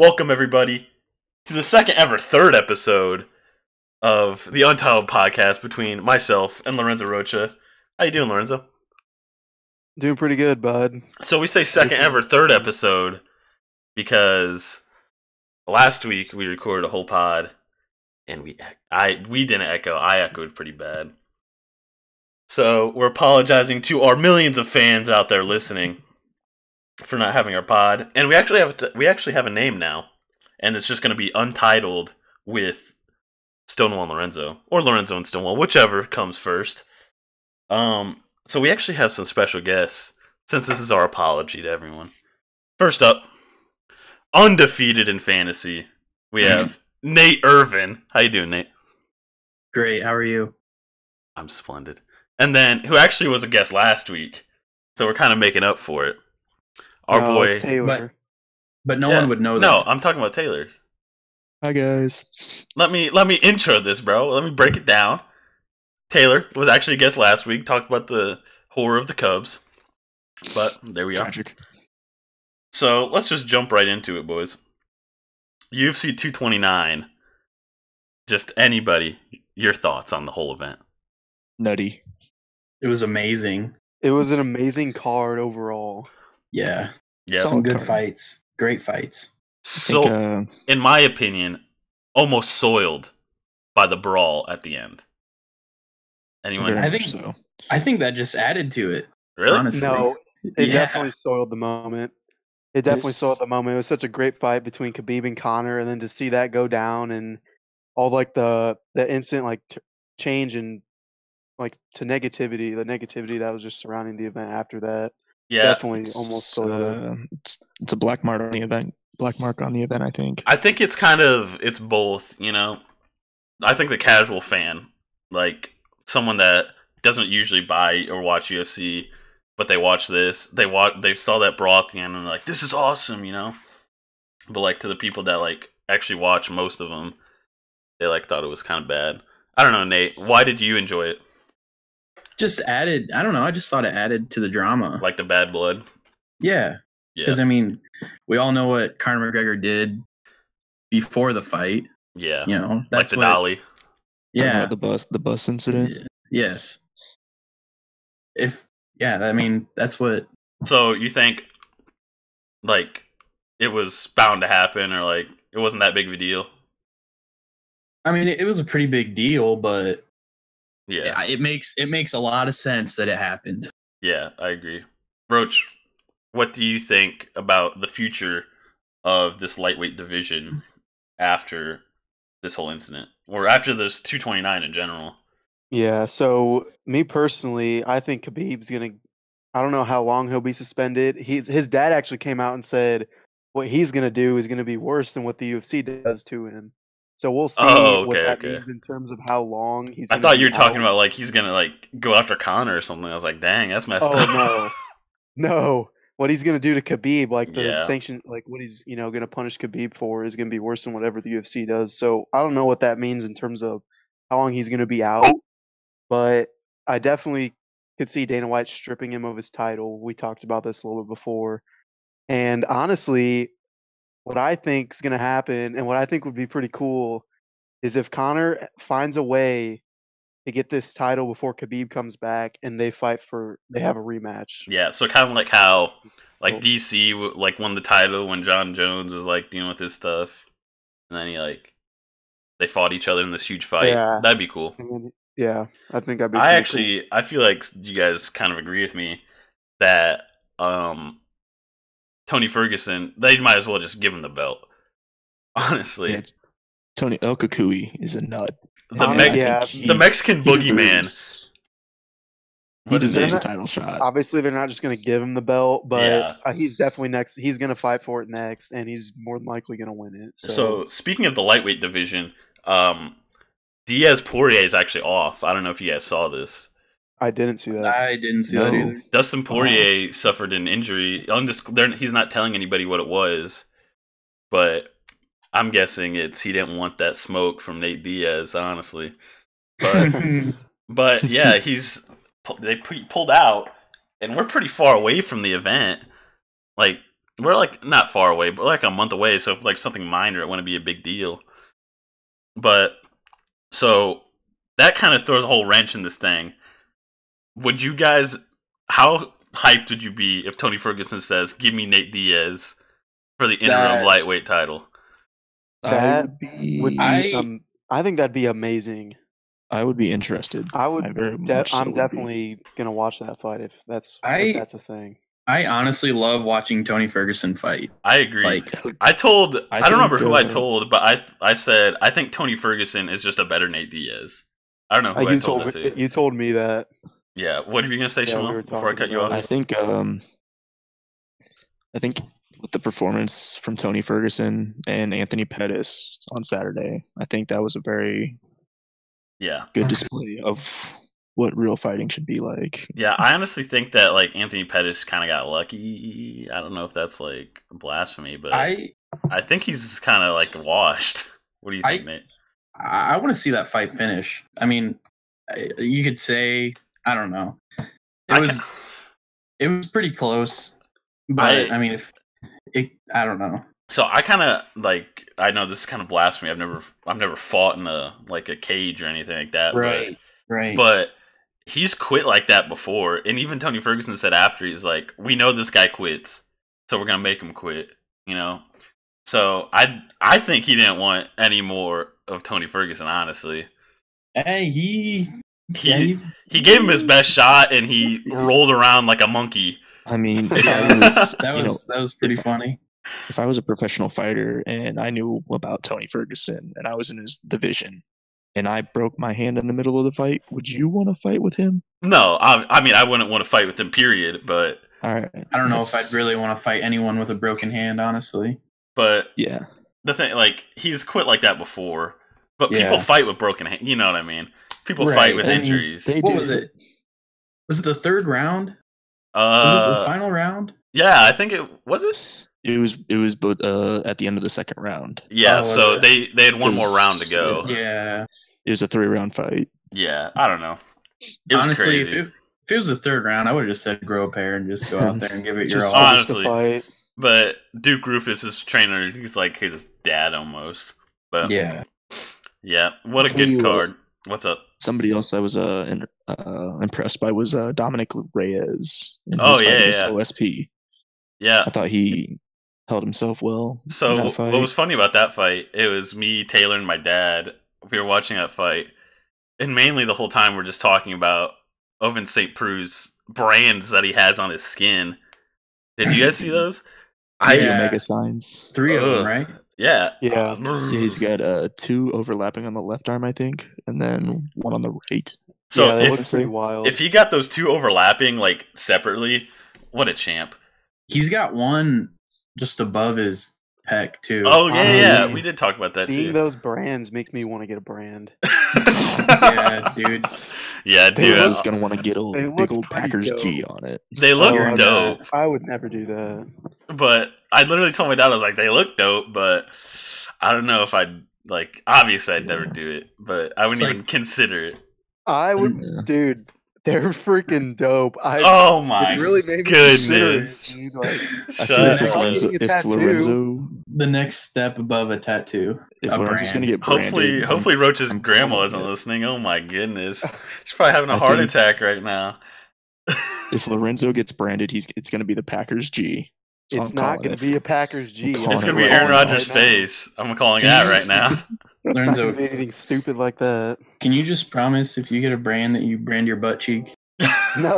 Welcome everybody to the second ever third episode of the Untitled podcast between myself and Lorenzo Rocha. How you doing, Lorenzo? Doing pretty good, bud. So we say second ever third episode because last week we recorded a whole pod and we didn't echo. I echoed pretty bad. So we're apologizing to our millions of fans out there listening for not having our pod, and we actually have a name now, and it's just going to be Untitled with Stonewall and Lorenzo, or Lorenzo and Stonewall, whichever comes first. So we actually have some special guests, since this is our apology to everyone. First up, undefeated in fantasy, we have Nate Irvin. How you doing, Nate? Great. How are you? I'm splendid. And then, who actually was a guest last week, so we're kind of making up for it. Our boy it's Taylor. But no one would know that. No, I'm talking about Taylor. Hi guys. Let me intro this, bro. Let me break it down. Taylor was actually a guest last week, talked about the horror of the Cubs. But there we are. Tragic. So let's just jump right into it, boys. UFC 229. Just anybody, your thoughts on the whole event? Nutty. It was amazing. It was an amazing card overall. Yeah. Yeah. Some good card. fights. Great fights. So, in my opinion, almost soiled by the brawl at the end. Anyone? I think that just added to it. Really? Honestly. No, it Yeah. definitely soiled the moment. It definitely soiled the moment. It was such a great fight between Khabib and Conor, and then to see that go down and all like the instant like change and like to negativity, the negativity that was just surrounding the event after that. Yeah. Definitely almost soiled it. It's a black mark on the event. Black mark on the event, I think. I think it's both, you know. I think the casual fan, like someone that doesn't usually buy or watch UFC, but they watch this, they saw that brawl at the end and they're like, this is awesome, you know. But like to the people that like actually watch most of them, they like thought it was kind of bad. I don't know, Nate. Why did you enjoy it? Just added, I don't know, I just thought it added to the drama. Like the bad blood? Yeah. Yeah. Because, I mean, we all know what Conor McGregor did before the fight. Yeah. You know, Like that's the what, dolly. Yeah. The bus incident. Yes. I mean, that's what. So you think like it was bound to happen, or like it wasn't that big of a deal? I mean, it was a pretty big deal, but Yeah. it makes a lot of sense that it happened. Yeah, I agree. Roach, what do you think about the future of this lightweight division after this whole incident? Or after this 229 in general? Yeah, so me personally, I think Khabib's gonna. I don't know how long he'll be suspended. His dad actually came out and said what he's gonna do is gonna be worse than what the UFC does to him. So we'll see what that means in terms of how long he's. I thought you were talking about like he's gonna like go after Conor or something. I was like, dang, that's messed up. Oh no. What he's gonna do to Khabib, like the Yeah. sanction, like what he's gonna punish Khabib for, is gonna be worse than whatever the UFC does. So I don't know what that means in terms of how long he's gonna be out, but I definitely could see Dana White stripping him of his title. We talked about this a little bit before, and honestly, what I think is gonna happen, and what I think would be pretty cool, is if Conor finds a way to get this title before Khabib comes back, and they have a rematch. Yeah, so kind of like how like DC like won the title when John Jones was like dealing with his stuff, and then they fought each other in this huge fight. Yeah. That'd be cool. Yeah, I think that'd be. I feel like you guys kind of agree with me that Tony Ferguson, they might as well just give him the belt. Honestly, Yeah, Tony El Kakui is a nut. The Mexican boogeyman. He deserves it? a title shot. Obviously, they're not just going to give him the belt, but Yeah. he's definitely next. He's going to fight for it next, and he's more than likely going to win it. So speaking of the lightweight division, Diaz Poirier is actually off. I don't know if you guys saw this. I didn't see that. I didn't see that either. Dustin Poirier suffered an injury. He's not telling anybody what it was, but I'm guessing he didn't want that smoke from Nate Diaz, honestly. But yeah, they pulled out, and we're pretty far away from the event. Like we're like not far away, but like a month away. So if like something minor, it wouldn't be a big deal. But so that kind of throws a whole wrench in this thing. Would you guys? How hyped would you be if Tony Ferguson says, "Give me Nate Diaz for the interim lightweight title"? That would be. I think that'd be amazing. I would be interested. I'm very much so would be. definitely gonna watch that fight if that's a thing. I honestly love watching Tony Ferguson fight. I agree. Like, I don't remember who I think, told, but I said I think Tony Ferguson is just a better Nate Diaz. I don't know who I told that to. You told me that. Yeah, what are you gonna say, Shimon, before I cut you off? I think with the performance from Tony Ferguson and Anthony Pettis on Saturday, I think that was a very good display of what real fighting should be like. Yeah, I honestly think that like Anthony Pettis kind of got lucky. I don't know if that's like blasphemy, but I think he's kind of like washed. What do you think, Nate? I want to see that fight finish. I mean, you could say, I don't know. It was pretty close, but I mean, I don't know. So I kind of like, I know this is kind of blasphemy. I've never fought in a cage or anything like that. Right. But he's quit like that before, and even Tony Ferguson said after, he's like, "We know this guy quits, so we're gonna make him quit." You know. So I think he didn't want any more of Tony Ferguson, honestly. Hey, he gave him his best shot, and he rolled around like a monkey. I mean, that was pretty funny. If I was a professional fighter and I knew about Tony Ferguson and I was in his division and I broke my hand in the middle of the fight, would you want to fight with him? No, I mean I wouldn't want to fight with him. Period. But all right, I don't know if I'd really want to fight anyone with a broken hand, honestly. But yeah, the thing, like, he's quit like that before. But people fight with broken hands. You know what I mean? People fight with injuries. What was it? Was it the third round? Was it the final round? Yeah, I think it was. It was at the end of the second round. Yeah, so they had one more round to go. Yeah, it was a 3-round fight. Yeah, I don't know. Honestly, if it was the third round, I would have just said grow a pair and just go out there and give it your all. Honestly, but Duke Rufus, his trainer, he's like his dad almost. But yeah, what a good card. What's up? Somebody else I was impressed by was Dominic Reyes. OSP. Yeah, I thought he held himself well. So what was funny about that fight? It was me, Taylor, and my dad. We were watching that fight, and mainly the whole time we're just talking about Oven St. Prue's brands that he has on his skin. Did you guys see those? Omega signs. 3 of them, right? Yeah. He's got 2 overlapping on the left arm, I think, and then 1 on the right. So that looks pretty wild. If he got those 2 overlapping like separately, what a champ! He's got 1 just above his pec too. Oh yeah, we did talk about that. Seeing those brands makes me want to get a brand. Yeah, dude. Yeah, dude. I was gonna want to get a big old Packers dope. G on it. They look dope. I would never do that. But I literally told my dad, I was like, they look dope, but I don't know if I'd like. Obviously, I'd never do it, but I wouldn't even consider it. I would, dude. They're freaking dope. Oh my really made me goodness! Shut up. If Lorenzo, the next step above a tattoo. If Lorenzo's gonna get branded, hopefully Roach's grandma isn't listening. Oh my goodness, she's probably having a heart attack right now. If Lorenzo gets branded, it's gonna be the Packers G. It's not gonna be a Packers G. It's gonna be Aaron Rodgers' face. I'm calling that right now. It's not gonna be anything stupid like that. Can you just promise if you get a brand that you brand your butt cheek? No.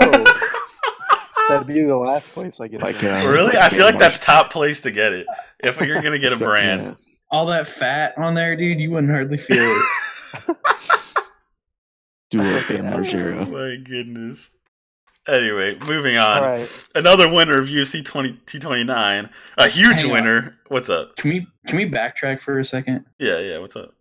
That'd be the last place I get it. Really? I feel like that's top place to get it. If you're gonna get a brand. Yeah. All that fat on there, dude, you wouldn't hardly feel it. Do a Bam Margera. Oh my goodness. Anyway, moving on. All right. Another winner of UFC 229. A huge winner. What's up? Can we backtrack for a second? Yeah, what's up?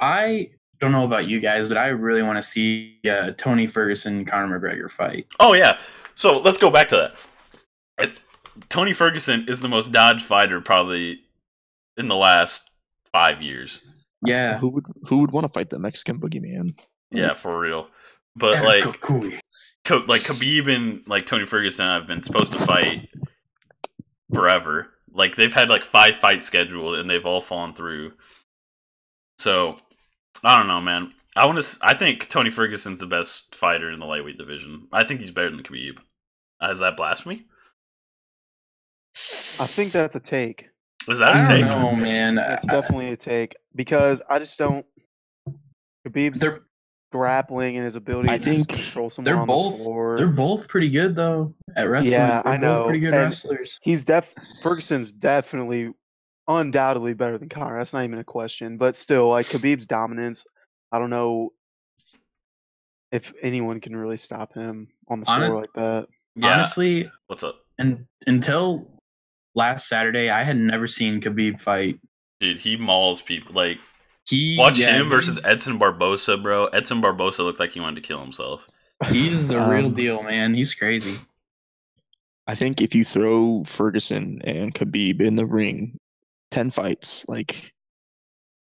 I don't know about you guys, but I really want to see Tony Ferguson Conor McGregor fight. Oh yeah. So let's go back to that. Tony Ferguson is the most dodged fighter probably in the last 5 years. Yeah. Who would want to fight the Mexican boogeyman? Yeah, for real. But like Khabib and like Tony Ferguson have been supposed to fight forever. Like they've had like 5 fights scheduled and they've all fallen through. So I don't know, man. I think Tony Ferguson's the best fighter in the lightweight division. I think he's better than Khabib. Is that blasphemy? I think that's a take. Is that I a don't take? know, man. It's definitely a take because I just don't. Khabib's grappling and his ability I to think control someone They're on both the floor. they're both pretty good though at wrestling. Yeah, They're I know. both pretty good And wrestlers. Ferguson's definitely, undoubtedly better than Conor. That's not even a question. But still, like Khabib's dominance, I don't know if anyone can really stop him on the floor like that. Yeah. Honestly, What's up? and until last Saturday, I had never seen Khabib fight. Dude, he mauls people. Like, watch him versus Edson Barbosa, bro. Edson Barbosa looked like he wanted to kill himself. He's the real deal, man. He's crazy. I think if you throw Ferguson and Khabib in the ring, 10 fights, like,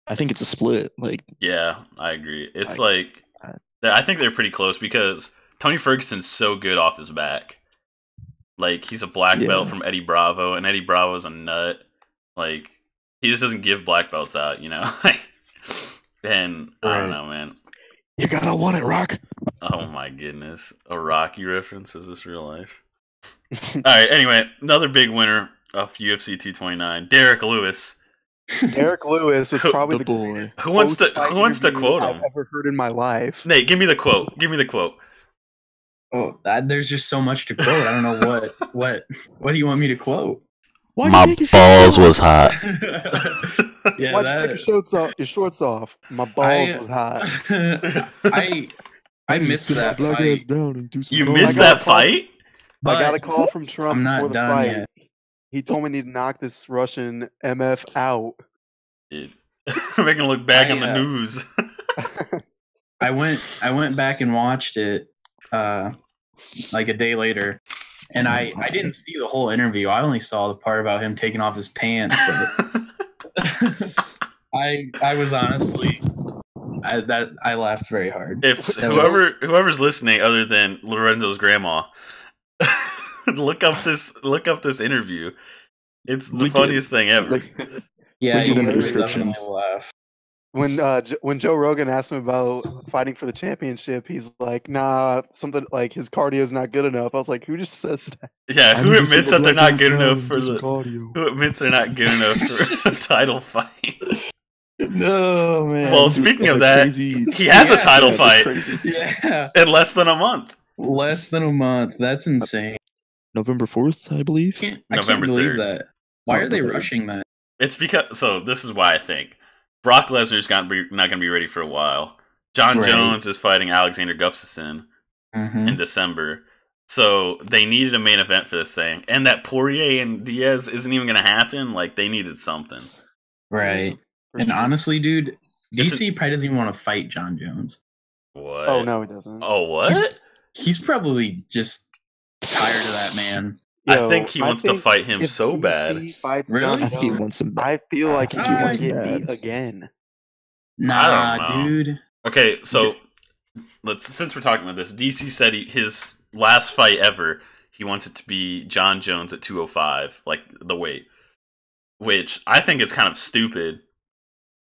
I think it's a split. Like, yeah, I agree. It's I think they're pretty close because Tony Ferguson's so good off his back. Like, he's a black belt from Eddie Bravo, and Eddie Bravo's a nut. Like, he just doesn't give black belts out, you know? And I don't know, man. You gotta want it, Rock. Oh my goodness. A Rocky reference? Is this real life? Alright, anyway, another big winner of UFC 229, Derek Lewis. Derek Lewis was probably the boy. Who wants to quote him? I've ever heard in my life. Nate, give me the quote. Oh, there's just so much to quote. I don't know what do you want me to quote? My balls was hot. Yeah, Why'd you take your shorts off? My balls was hot. I missed that fight. You missed that fight? I got a call from Trump before the fight. Yet. He told me to knock this Russian MF out. Dude, we're gonna look back on the news. I went back and watched it like a day later, and I didn't see the whole interview. I only saw the part about him taking off his pants. But I was honestly I laughed very hard. If whoever's listening, other than Lorenzo's grandma, look up this interview. It's the funniest thing ever. Yeah, Link it in the really description. definitely laugh. When Joe Rogan asked him about fighting for the championship, he's like, "Nah, something like his cardio is not good enough." I was like, "Who just says that?" Yeah, who admits that they're not good enough for the cardio? Who admits they're not good enough for a title fight? No, man. Well, speaking of that, he has a title fight in less than a month. Less than a month. That's insane. November 4th, I believe. I can't believe that. Why are they rushing that? It's because this is why I think Brock Lesnar's not going to be ready for a while. John Jones is fighting Alexander Gustafsson in December. So they needed a main event for this thing. And that Poirier and Diaz isn't even going to happen. Like, they needed something. Right. And honestly, dude, DC probably doesn't even want to fight John Jones. What? Oh, no, he doesn't. Oh, what? He's probably just tired of that man. I think he wants to fight him so bad. Really? I he wants him back. I feel like he wants to get bad. beat again. Nah, dude. Okay, so since we're talking about this, DC said his last fight ever, he wants it to be John Jones at 205, like the weight. Which I think is kind of stupid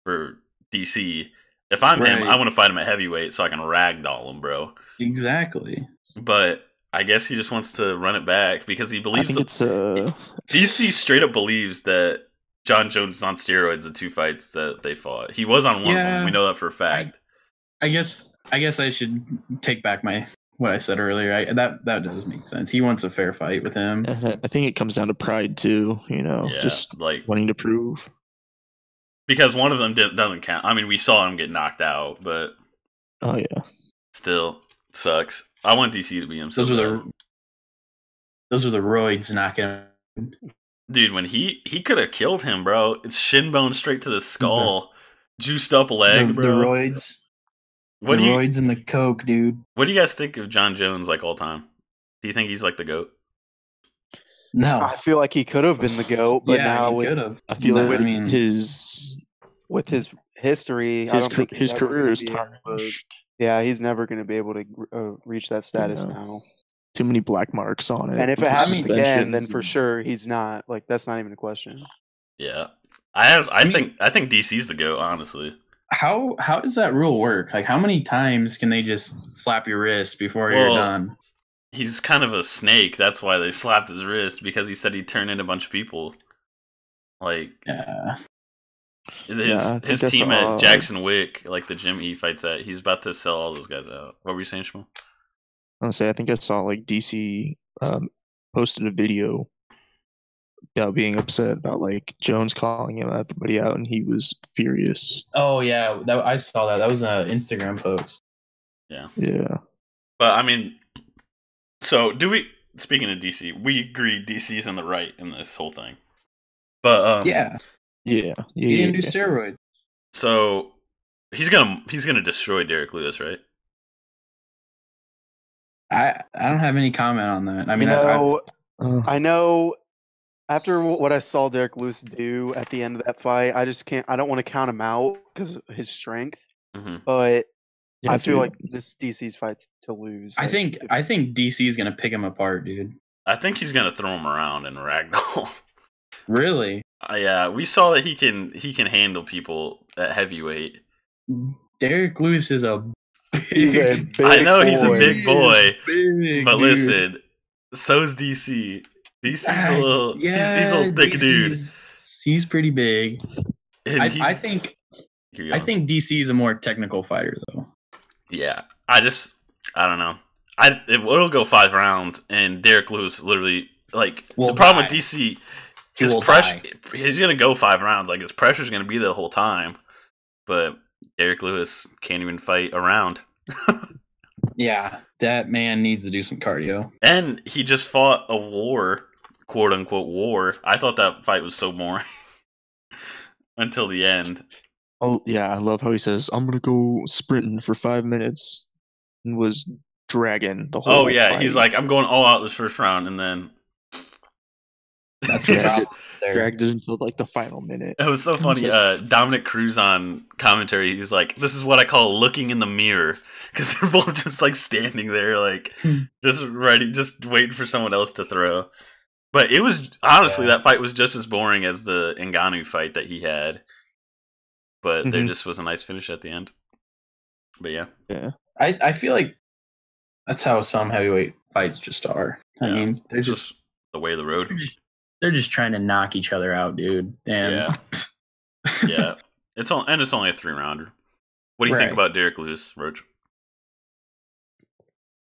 for DC. If I'm him, I want to fight him at heavyweight so I can ragdoll him, bro. Exactly. But I guess he just wants to run it back because he believes DC straight up believes that John Jones is on steroids in 2 fights that they fought. He was on one of them. We know that for a fact. I guess I should take back what I said earlier. That does make sense. He wants a fair fight with him. I think it comes down to pride too, just like wanting to prove. Because one of them doesn't count. I mean, we saw him get knocked out, but oh yeah, still sucks. I want DC to beat him. Those are the roids knocking him. Dude, when he could have killed him, bro. It's shin bone straight to the skull, juiced up leg, bro. The roids. Roids and the coke, dude. What do you guys think of John Jones, like, all time? Do you think he's like the GOAT? No, I feel like he could have been the GOAT, but now he could have. I feel like with his history, I don't think his career is tarnished. Yeah, he's never going to be able to reach that status now. too many black marks on it. And if it with happens again, then suspensions for and- sure he's not. Like that's not even a question. Yeah, I think DC's the GOAT, honestly. How does that rule work? Like, how many times can they just slap your wrist before you're done? He's kind of a snake. That's why they slapped his wrist, because he said he'd turn in a bunch of people. Like, his team at Jackson Wick, like the gym he fights at, he's about to sell all those guys out. What were you saying, Shmuel? I think I saw like DC posted a video about being upset about like Jones calling him everybody out, and he was furious. Oh yeah, I saw that. That was an Instagram post. Yeah. But I mean, so do we? Speaking of DC, we agree DC's in the right in this whole thing. But he didn't do steroid. So he's gonna destroy Derek Lewis, right? I don't have any comment on that. I mean, I know after what I saw Derek Lewis do at the end of that fight, I just can't. I don't want to count him out because of his strength. But I feel like this DC's fight's to lose. I think DC's gonna pick him apart, dude. I think he's gonna throw him around in ragdoll. Really? Yeah, we saw that he can handle people at heavyweight. Derek Lewis is a he's a big I know boy. he's a big boy, but dude. Listen, so's DC. DC's a little, he's a little thick dude. He's pretty big. I think DC is a more technical fighter, though. Yeah, I don't know. It'll go 5 rounds, and Derek Lewis literally the problem with DC, his pressure. He's gonna go 5 rounds. Like his pressure's gonna be the whole time, but Derek Lewis can't even fight a round. Yeah, that man needs to do some cardio. And he just fought a war, quote unquote war. I thought that fight was so boring until the end. Oh yeah, I love how he says, "I'm gonna go sprinting for 5 minutes," and was dragging the whole. Oh yeah, fight. he's like, "I'm going all out this first round," and then That's dragged it until like the final minute. It was so funny. Dominic Cruz on commentary, he's like, "This is what I call looking in the mirror," because they're both just like standing there, like just ready, just waiting for someone else to throw. But it was honestly that fight was just as boring as the Ngannou fight that he had. But there just was a nice finish at the end. But yeah. I feel like that's how some heavyweight fights just are. I mean, they're just the way of the road. They're just trying to knock each other out, dude. And yeah. It's only a 3-rounder. What do you think about Derek Lewis, Roach?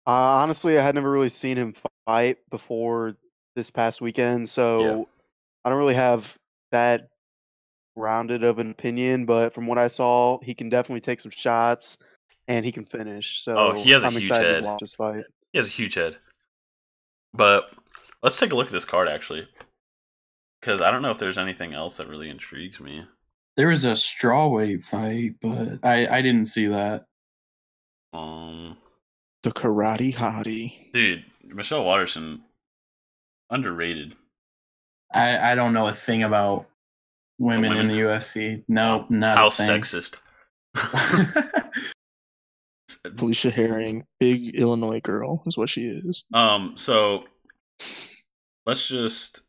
Honestly, I had never really seen him fight before this past weekend, so I don't really have that rounded of an opinion. But from what I saw, he can definitely take some shots and he can finish. So he has a I'm huge excited head. to watch this fight. He has a huge head. But let's take a look at this card actually, because I don't know if there's anything else that really intrigues me. There was a strawweight fight, but I didn't see that. The Karate Hottie. Dude, Michelle Watterson, underrated. I don't know a thing about women in the UFC. No, not how a thing. Sexist. Felicia Herring, big Illinois girl, is what she is. So let's just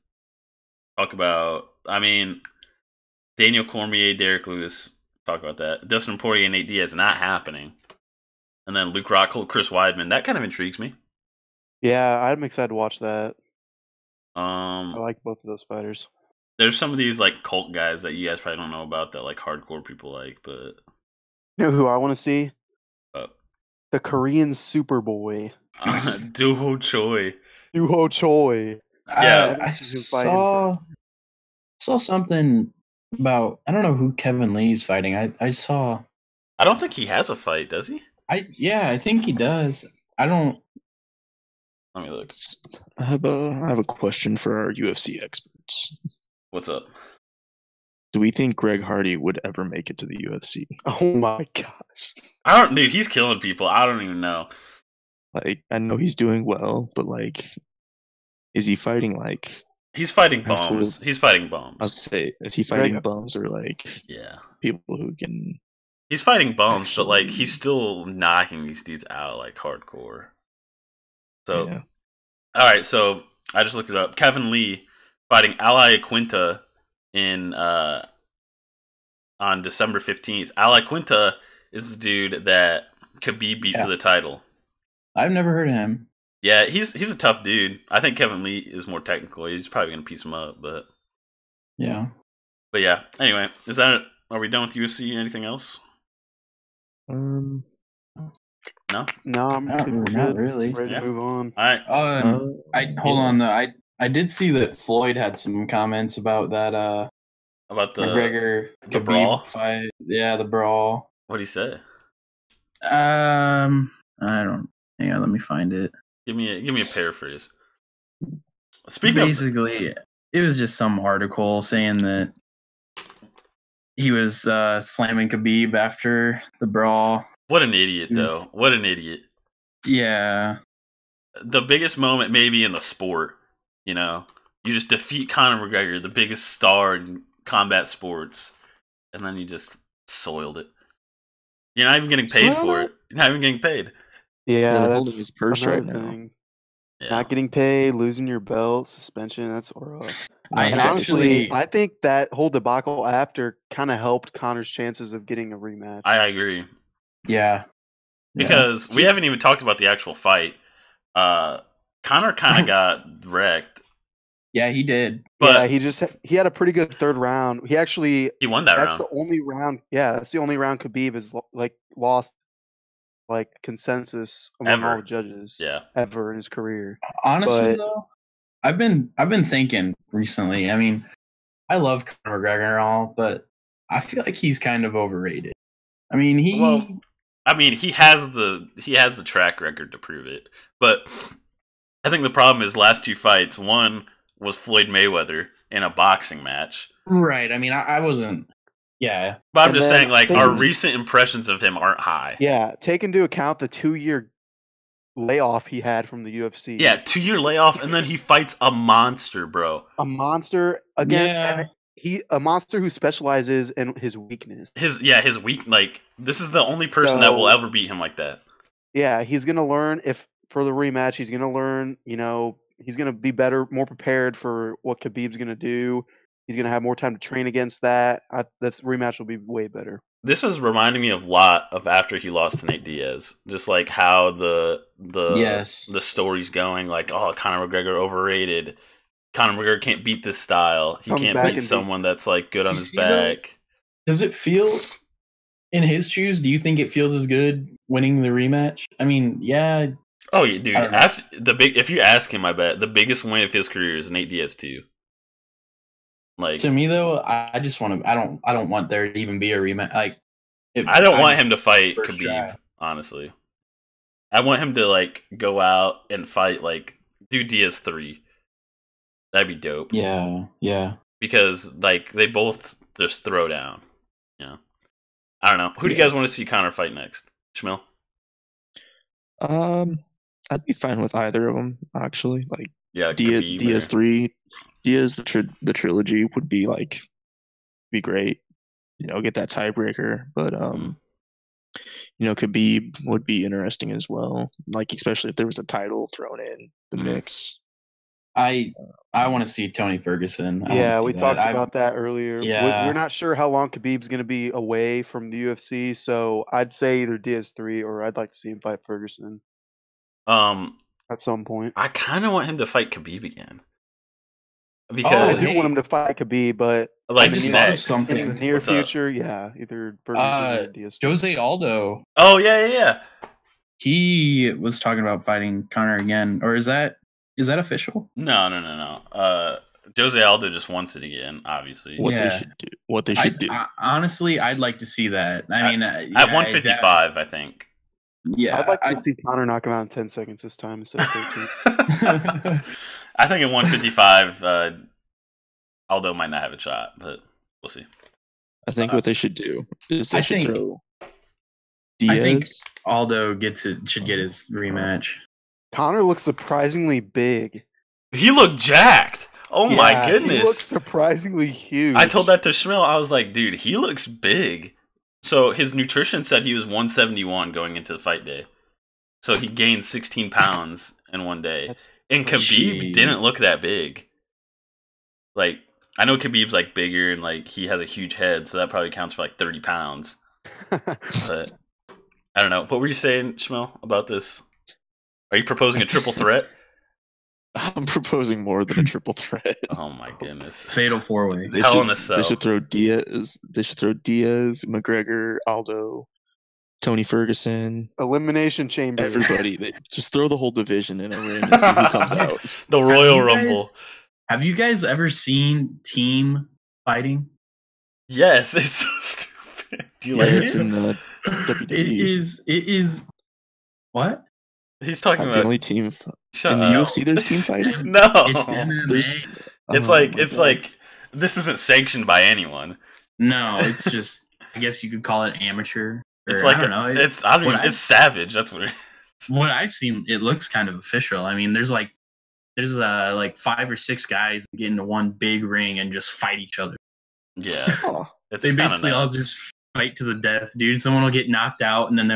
talk about. I mean, Daniel Cormier, Derek Lewis. Talk about that. Dustin Poirier and Nate Diaz not happening. And then Luke Rockhold, Chris Weidman. That kind of intrigues me. Yeah, I'm excited to watch that. I like both of those fighters. There's some of these like cult guys that you guys probably don't know about that like hardcore people like, but you know who I want to see? The Korean Superboy. Doo-Ho Choi. Doo-Ho Choi. Yeah, I saw something about, I don't know who Kevin Lee's fighting. I saw. I don't think he has a fight, does he? I think he does. I don't. Let me look. I have a question for our UFC experts. What's up? Do we think Greg Hardy would ever make it to the UFC? Oh my gosh. Dude, he's killing people. I don't even know. Like, I know he's doing well, but like, is he fighting like? He's fighting bums. He's fighting bums. I was say, is he fighting bums or like? Yeah. People who can. He's fighting bums, but like he's still knocking these dudes out like hardcore. So All right, so I just looked it up. Kevin Lee fighting Ali Quinta in on December 15th. Ali Quinta is the dude that Khabib beat for the title. I've never heard of him. Yeah, he's a tough dude. I think Kevin Lee is more technical. He's probably gonna piece him up, but yeah. But yeah. Anyway, is that? Are we done with UFC? Anything else? No, Not good. really. Ready to move on. All right. Hold on though. I did see that Floyd had some comments about that. About the McGregor the brawl fight. Yeah, the brawl. What did he say? I don't. Hang on, let me find it. Give me a paraphrase. Basically, it was just some article saying that he was slamming Khabib after the brawl. What an idiot, though. What an idiot. Yeah. The biggest moment maybe in the sport, you know. You just defeat Conor McGregor, the biggest star in combat sports, and then you just soiled it. You're not even getting paid for it. You're not even getting paid. Yeah, that's his purse another right thing. Yeah. Not getting paid, losing your belt, suspension, that's rough. And honestly, I think that whole debacle after kind of helped Conor's chances of getting a rematch. I agree. Yeah. Because we haven't even talked about the actual fight. Conor kind of got wrecked. Yeah, he did. But yeah, he had a pretty good third round. He won that round. That's the only round. Yeah, that's the only round Khabib has lost consensus among all the judges. Yeah. Ever in his career. Honestly, though, I've been thinking recently. I mean, I love Conor McGregor and all, but I feel like he's kind of overrated. I mean, he has the track record to prove it. But I think the problem is last two fights. One was Floyd Mayweather in a boxing match. Right. I mean, I wasn't. Yeah. But I'm just saying, our recent impressions of him aren't high. Yeah. Take into account the 2-year layoff he had from the UFC. Yeah, 2-year layoff, and then he fights a monster, bro. A monster again. Yeah. And a monster who specializes in his weakness. His weak. This is the only person that will ever beat him like that. Yeah, he's gonna learn for the rematch. He's gonna learn. He's gonna be better, more prepared for what Khabib's gonna do. He's gonna have more time to train against that. This rematch will be way better. This is reminding me a lot of after he lost to Nate Diaz. Just like how the story's going. Like, oh, Conor McGregor overrated. Conor McGregor can't beat this style. He can't beat someone that's good on his back. Does it feel, in his shoes, do you think it feels as good winning the rematch? I mean, yeah. Oh, yeah, dude. If you ask him, I bet the biggest win of his career is Nate Diaz too. To me though, I just want to. I don't want there to even be a rematch. I don't want him to fight Khabib. Honestly, I want him to go out and fight do Diaz 3. That'd be dope. Yeah. Because they both just throw down. Yeah. I don't know. Who do you guys want to see Conor fight next? Shmil? I'd be fine with either of them actually. Diaz 3, Diaz the trilogy would be be great. Get that tiebreaker, but Khabib would be interesting as well. Especially if there was a title thrown in the mix. I want to see Tony Ferguson. We talked about that earlier. Yeah. We're not sure how long Khabib's going to be away from the UFC, so I'd say either Diaz 3 or I'd like to see him fight Ferguson. At some point. I kind of want him to fight Khabib again. Because I do want him to fight Khabib, but I just thought of something in the near future. Yeah, either Ferguson or Diaz. Jose Aldo. Oh yeah. He was talking about fighting Conor again, or is that official? No. Jose Aldo just wants it again. Obviously, What they should do. Honestly, I'd like to see that. I mean, at 155, I think. Yeah, I'd like to see Conor knock him out in 10 seconds this time instead of 13. I think at 155, Aldo might not have a shot, but we'll see. I think what they should do is throw Diaz. I think Aldo should get his rematch. Conor looks surprisingly big. He looked jacked. Oh my goodness. He looks surprisingly huge. I told that to Shmil. I was like, dude, he looks big. So his nutrition said he was 171 going into the fight day. So he gained 16 pounds in one day. And Khabib didn't look that big. Like, I know Khabib's like bigger and like he has a huge head, so that probably counts for like 30 pounds. But I don't know. What were you saying, Shmel, about this? Are you proposing a triple threat? I'm proposing more than a triple threat. Oh my goodness! Fatal 4-way. Hell in a cell. They should throw Diaz. They should throw Diaz, McGregor, Aldo, Tony Ferguson, Elimination Chamber. Everybody. They just throw the whole division in a ring and see who comes out. The Royal Rumble. Have you guys ever seen team fighting? Yes, it's so stupid. Do you like It's it? in the WWE. It is. What? He's talking The about only team Shut in the up. UFC. There's team fighting. No, It's MMA. There's- it's Oh like my it's God. like this isn't sanctioned by anyone. No, it's just. I guess you could call it amateur. It's or, like I don't know. it's I don't what even, it's savage. That's what it is. What I've seen, it looks kind of official. I mean, there's like 5 or 6 guys that get into one big ring and just fight each other. Yeah, Oh, it's They kinda basically all nuts. just fight to the death, dude. Someone will get knocked out, and then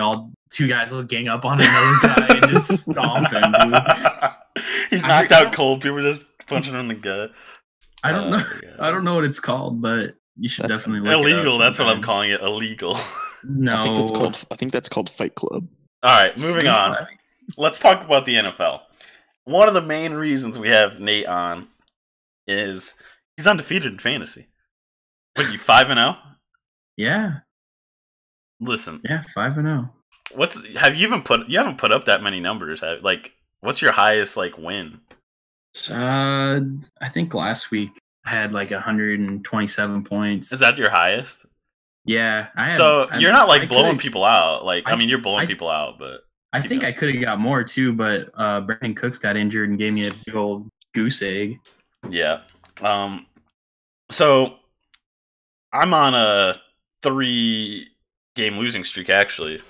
2 guys will gang up on another guy and just stomp him, dude. He's I knocked forgot- out cold. People just punching him in the gut. I don't Oh, know. yeah. I don't know what it's called, but you should That's definitely look it up Illegal. That's what I'm sometime. calling it. Illegal. No, I think that's called Fight Club. All right, moving on. Let's talk about the NFL. One of the main reasons we have Nate on is he's undefeated in fantasy. What are you 5-0? Yeah, Listen, 5-0. you haven't put up that many numbers? What's your highest like win? I think last week I had like 127 points. Is that your highest? Yeah. You're not like I blowing could've- people out. Like I I- mean, you're blowing I- people out, but I think I could have got more too, but Brandon Cooks got injured and gave me a big old goose egg. yeah. So I'm on a 3-game losing streak. Actually,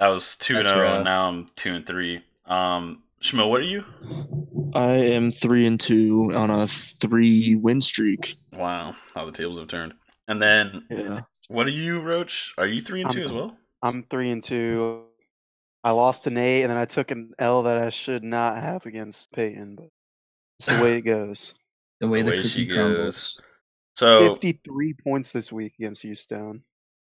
I was 2-0. rough. Now I'm 2-3. Shmo, what are you? I am 3-2 on a 3-win streak. Wow, how the tables have turned. And then, Yeah. what are you, Roach? Are you 3-2 as well? I'm 3-2. I lost to Nate, and then I took an L that I should not have against Peyton, but it's the way it goes. The way The the way she cookie crumbles. So 53 points this week against Houston.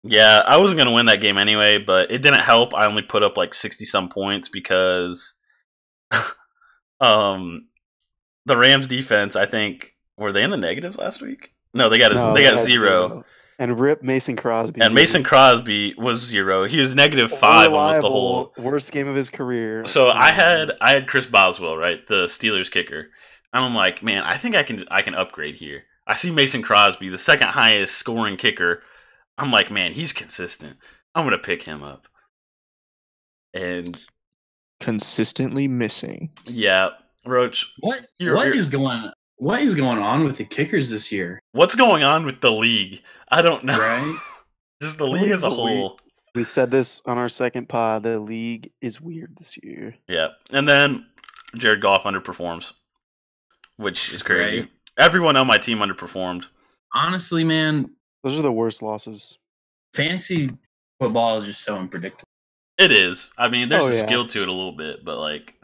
yeah, I wasn't gonna win that game anyway, but it didn't help. I only put up like 60-some points because, the Rams defense. I think were they in the negatives last week? No, they got No, they got had 0. And rip Mason Crosby. And Mason Crosby was 0. He was -5 almost the whole. Worst game of his career. So I had Chris Boswell, right, the Steelers kicker. And I'm like, man, I think I can upgrade here. I see Mason Crosby, the second highest scoring kicker. I'm like, man, he's consistent. I'm gonna pick him up. And Consistently missing. yeah, Roach, What You're- is going on with the kickers this year? what's going on with the league? I don't know. Right? Just the league as a league's a weird- whole. We said this on our second pod. The league is weird this year. Yeah. And then Jared Goff underperforms, which is crazy. Right. Everyone on my team underperformed. Honestly, man, Those are the worst losses. fantasy football is just so unpredictable. It is. I mean, there's Oh, a yeah. skill to it a little bit, but like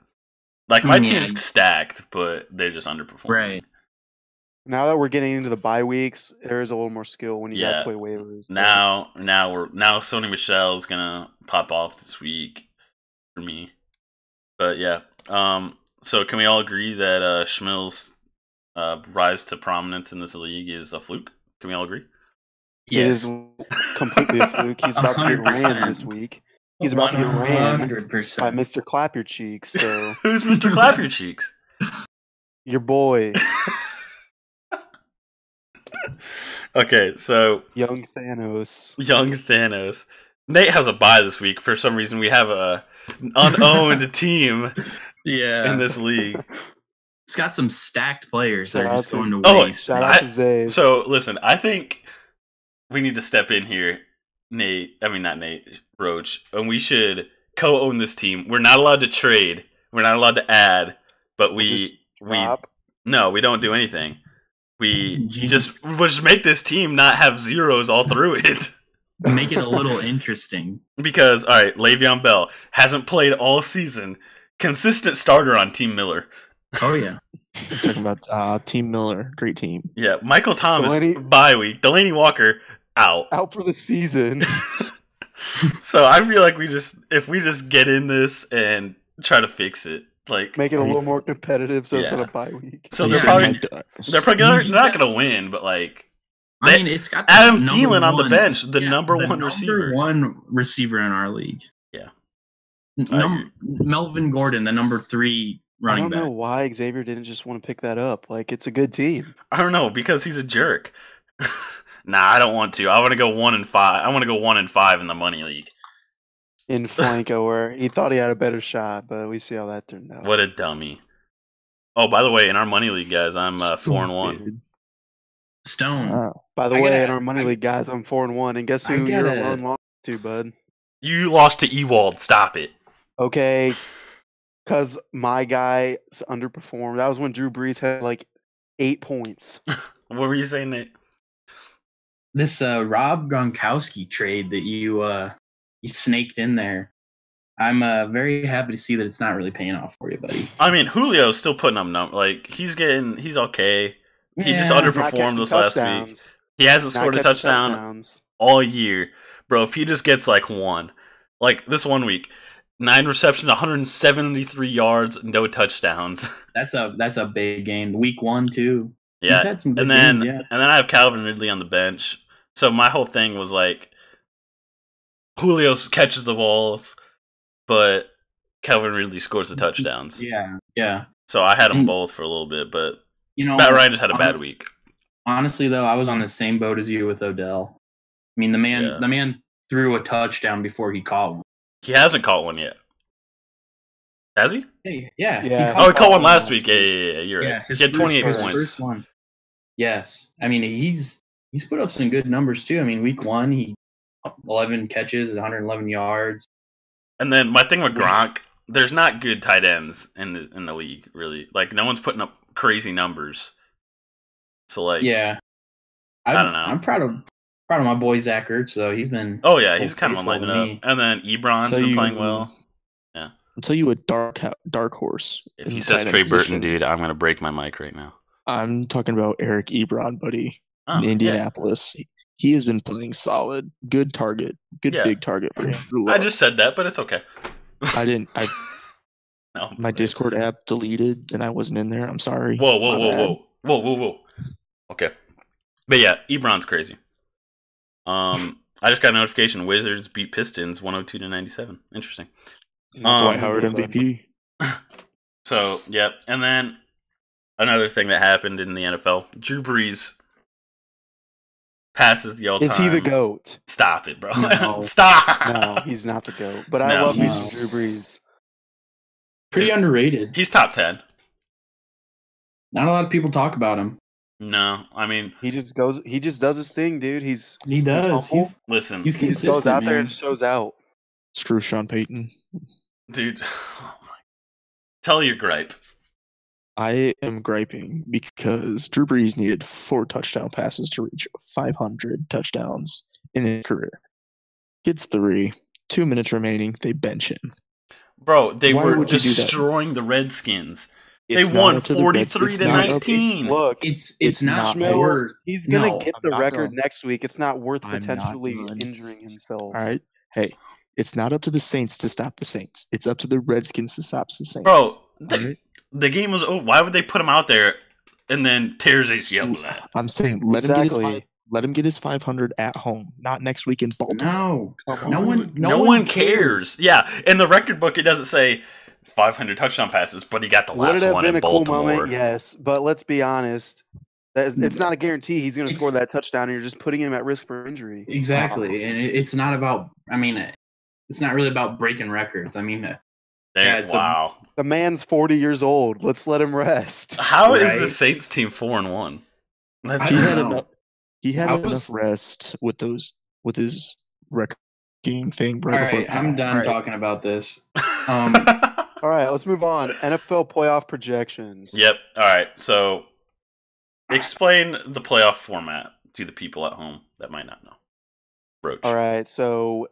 my Yeah. team's stacked, but they're just underperforming. Right. Now that we're getting into the bye weeks, there is a little more skill when you Yeah. gotta play waivers. Now Sony Michelle's gonna pop off this week for me. But yeah. So can we all agree that Schmill's rise to prominence in this league is a fluke? Can we all agree? It is completely a fluke. He's about to get 100%. ran this week. He's about to get ran by 100%. Mr. Clap Your Cheeks. So Who's Mr. Clap Your Cheeks? your boy, Okay, so young Thanos. young Thanos. Nate has a bye this week. For some reason, we have a unowned team Yeah. in this league. It's got some stacked players that Shout are out just to- going to Oh, waste. Shout out to Zay. So listen, I think we need to step in here, Nate. I mean, not Nate, Roach, and we should co-own this team. We're not allowed to trade. We're not allowed to add, but Just we drop. no, we don't do anything. We'll Gee. just make this team not have zeros all through it. Make it a little interesting. Because all right, Le'Veon Bell hasn't played all season. consistent starter on Team Miller. Oh yeah. We're talking about Team Miller, great team. Yeah, Michael Thomas, Delaney- bye week. Delaney Walker, out. Out for the season. So I feel like if we just get in this and try to fix it, like Make it a little more competitive so it's Yeah. not a bye week. so Yeah, they're probably they're not gonna win, but like I mean, it's got the Adam number Thielen on the one- bench, the yeah, number the one receiver. Number one receiver in our league. Yeah. Melvin Gordon, the number 3 I running don't back. know why Xavier didn't just want to pick that up. Like, it's a good team. I don't know because he's a jerk. Nah, I don't want to. I want to go 1-5. I want to go 1-5 in the money league. In Flanco, where he thought he had a better shot, but we see how that turned out. What a dummy! Oh, by the way, in our money league, guys, I'm 4-1. Stone. Wow. By the I way, gotta- in our money league, guys, I'm 4-1, and guess I who you're gotta- alone lost to, bud? You lost to Ewald. Stop it. Okay, because my guy underperformed. That was when Drew Brees had like 8 points. What were you saying, Nate? This Rob Gronkowski trade that you snaked in there. I'm very happy to see that it's not really paying off for you, buddy. I mean, Julio's still putting up numbers. Like he's okay. He just Yeah. He's not underperformed catching this last week. touchdowns. He hasn't Not scored a catching touchdown touchdowns. all year, bro. If he just gets like one, like this 1 week, 9 receptions, 173 yards, no touchdowns. That's a big game. Week 1 too. He's Yeah, had some good and then games, yeah. and then I have Calvin Ridley on the bench. So my whole thing was like, Julio catches the balls, but Calvin Ridley scores the touchdowns. Yeah. So I had them And- both for a little bit, but You know, Matt Ryan just had a bad honest- week. Honestly, though, I was on the same boat as you with Odell. I mean, the man threw a touchdown before he caught one. He hasn't caught one yet. Has he? Hey, Yeah. Oh, he caught one last last week. week. Yeah, you're right. his He had 28 first points. one. Yes, I mean he's put up some good numbers too. I mean, week 1 he 11 catches, 111 yards. And then my thing with Gronk, there's not good tight ends in the league, really. Like no one's putting up crazy numbers. So like, Yeah, I don't know. I'm proud of my boy Zach Ertz though. He's been oh yeah, he's okay kind of for lighting me. up. And then Ebron's been playing well. I'll tell you a dark horse. If in he the says tight end Trey Burton, position. dude, I'm gonna break my mic right now. I'm talking about Eric Ebron, buddy, Oh, in yeah. Indianapolis. He has been playing solid. Good target. Good Yeah. big target for him. I just said that, but it's okay. I didn't. No. My Discord app deleted, and I wasn't in there. I'm sorry. Whoa, My bad. Okay, but yeah, Ebron's crazy. I just got a notification: Wizards beat Pistons 102-97. Interesting. Dwight Howard MVP. So yeah, and then another thing that happened in the NFL: Drew Brees passes the all-time. Is he the GOAT? Stop it, bro! No. Stop. No, he's not the GOAT. But I No. love me No. some Drew Brees. pretty underrated. He's top 10. Not a lot of people talk about him. No, I mean, He just does his thing, dude. He does. humble. listen, He's He just consistent, goes out there man. and shows out. Screw Sean Payton. dude. Tell your gripe. I am griping because Drew Brees needed 4 touchdown passes to reach 500 touchdowns in his career. Gets 3. 2 minutes remaining. They bench him. Bro, they Why were would you do that? destroying the Redskins. It's They not won up to the Reds- 43 it's to not up- 19. Look, It's not Schmidt, worth. he's gonna No, get I'm the not record done. next week. It's not worth I'm not potentially done. injuring himself. All right. Hey, it's not up to the Saints to stop the Saints. It's up to the Redskins to stop the Saints. Bro, All right? the game was over. Why would they put him out there and then tears ACL with that? I'm saying let him get his 500 at home, not next week in Baltimore. No, Come no on. one, No one cares. Yeah, in the record book, it doesn't say 500 touchdown passes, but he got the Would last it have one been in a cool Baltimore. moment? Yes, but let's be honest. It's not a guarantee he's going to score that touchdown, and you're just putting him at risk for injury. Exactly, and it's not about. I mean, it's not really about breaking records. I mean, yeah, it's Wow. The man's 40 years old. Let's let him rest. How is the Right. Saints team 4-1? That's I He don't had know. enough. He had I enough was- rest with his record game thing all right before. right, I'm done All right. talking about this. All right, let's move on. NFL playoff projections. Yep. All right. So, explain the playoff format to the people at home that might not know. Roach. All right, so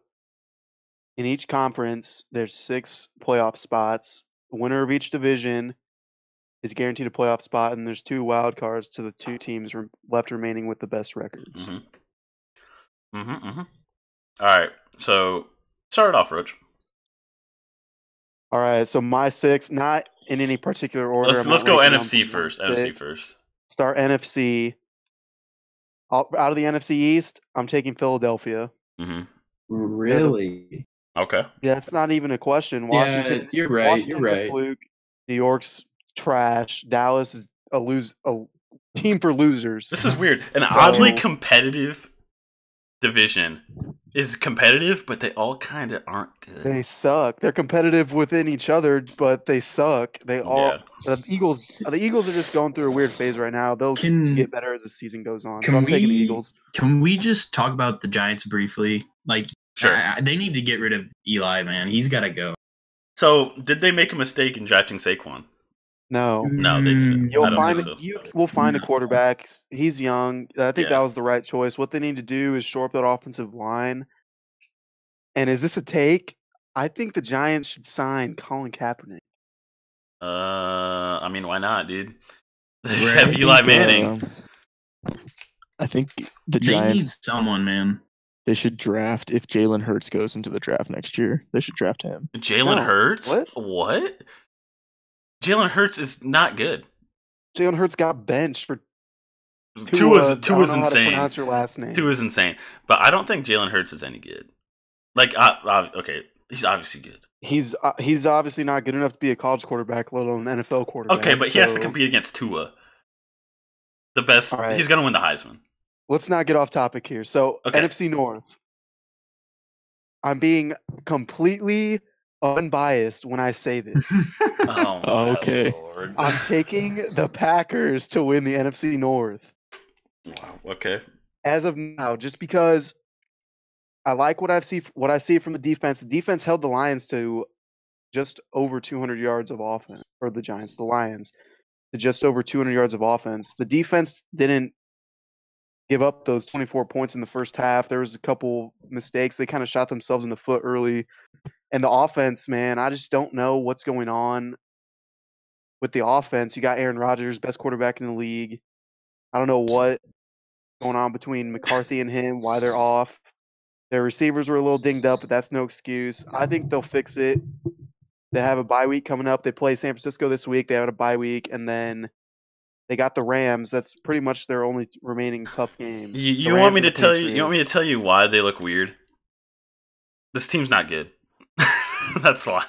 in each conference, there's 6 playoff spots the winner of each division is guaranteed a playoff spot, and there's 2 wild cards to the 2 teams left remaining with the best records. All right, so start it off, Rich. All right, so my 6, not in any particular order. Let's go NFC first. NFC first. Start NFC. Out of the NFC East, I'm taking Philadelphia. Really? Okay. Yeah, it's not even a question. Washington. Yeah, you're right. Washington's You're right. a fluke. New York's trash. Dallas is a team for losers. This is weird. An oddly competitive division is competitive, but they all kind of aren't good. They suck. They're competitive within each other, but they suck. The Eagles are just going through a weird phase right now. They'll get better as the season goes on. So I'm taking the Eagles. Can we just talk about the Giants briefly? Like, sure. They need to get rid of Eli, man. He's got to go. So, did they make a mistake in drafting Saquon? No, they didn't. We'll find a quarterback. He's young. I think that was the right choice. What they need to do is shore up that offensive line. And is this a take? I think the Giants should sign Colin Kaepernick. I mean, why not, dude? They have Eli Manning. I think the Giants need someone, man. They should draft if Jalen Hurts goes into the draft next year. They should draft him. Jalen Hurts? What? Jalen Hurts is not good. Jalen Hurts got benched for Tua's insane. How to pronounce your last name. Tua's insane, but I don't think Jalen Hurts is any good. Like, okay, he's obviously good. He's obviously not good enough to be a college quarterback, let alone an NFL quarterback. Okay, but he has to compete against Tua, the best. Right. He's gonna win the Heisman. Let's not get off topic here. So NFC North. I'm being completely unbiased when I say this. Okay. Lord. I'm taking the Packers to win the NFC North. Wow. Okay. As of now, just because I like what I see from the defense. The defense held the Lions to just over 200 yards of offense, or the Giants, the Lions, to just over 200 yards of offense. The defense didn't give up those 24 points in the first half. There was a couple mistakes. They kind of shot themselves in the foot early. And the offense, man, I just don't know what's going on with the offense. You got Aaron Rodgers, best quarterback in the league. I don't know what's going on between McCarthy and him, why they're off. Their receivers were a little dinged up, but that's no excuse. I think they'll fix it. They have a bye week coming up. They play San Francisco this week. They have a bye week, and then they got the Rams. That's pretty much their only remaining tough game. You want me to tell you? You want me to tell you why they look weird? This team's not good. That's why.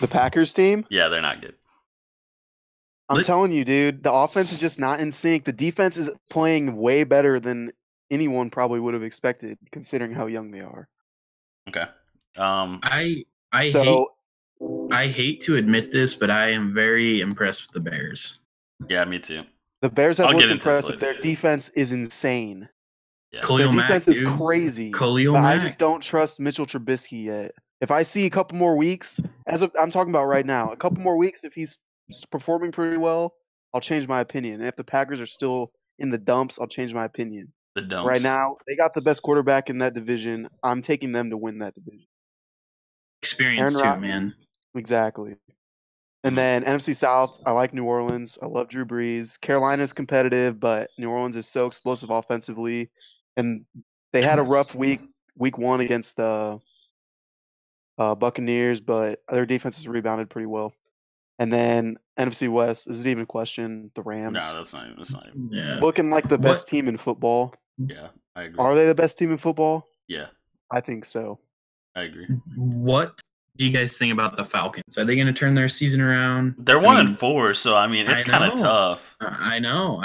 The Packers team? Yeah, they're not good. I'm telling you, dude. The offense is just not in sync. The defense is playing way better than anyone probably would have expected, considering how young they are. Okay. I hate to admit this, but I am very impressed with the Bears. Yeah, me too. The Bears have looked impressive. Their defense is insane. Yeah. Their defense is crazy. I just don't trust Mitchell Trubisky yet. If I see a couple more weeks, I'm talking about right now, a couple more weeks, if he's performing pretty well, I'll change my opinion. And if the Packers are still in the dumps, I'll change my opinion. The dumps. Right now, they got the best quarterback in that division. I'm taking them to win that division. Experience too, man. Exactly. And then NFC South, I like New Orleans. I love Drew Brees. Carolina's competitive, but New Orleans is so explosive offensively. And they had a rough week 1 against the Buccaneers, but their defense has rebounded pretty well. And then NFC West, is it even a question? The Rams. No, that's not even. Yeah. Looking like the best team in football. Yeah, I agree. Are they the best team in football? Yeah. I think so. I agree. What do you guys think about the Falcons? Are they going to turn their season around? They're 1-4, so I mean, it's kind of tough. I know.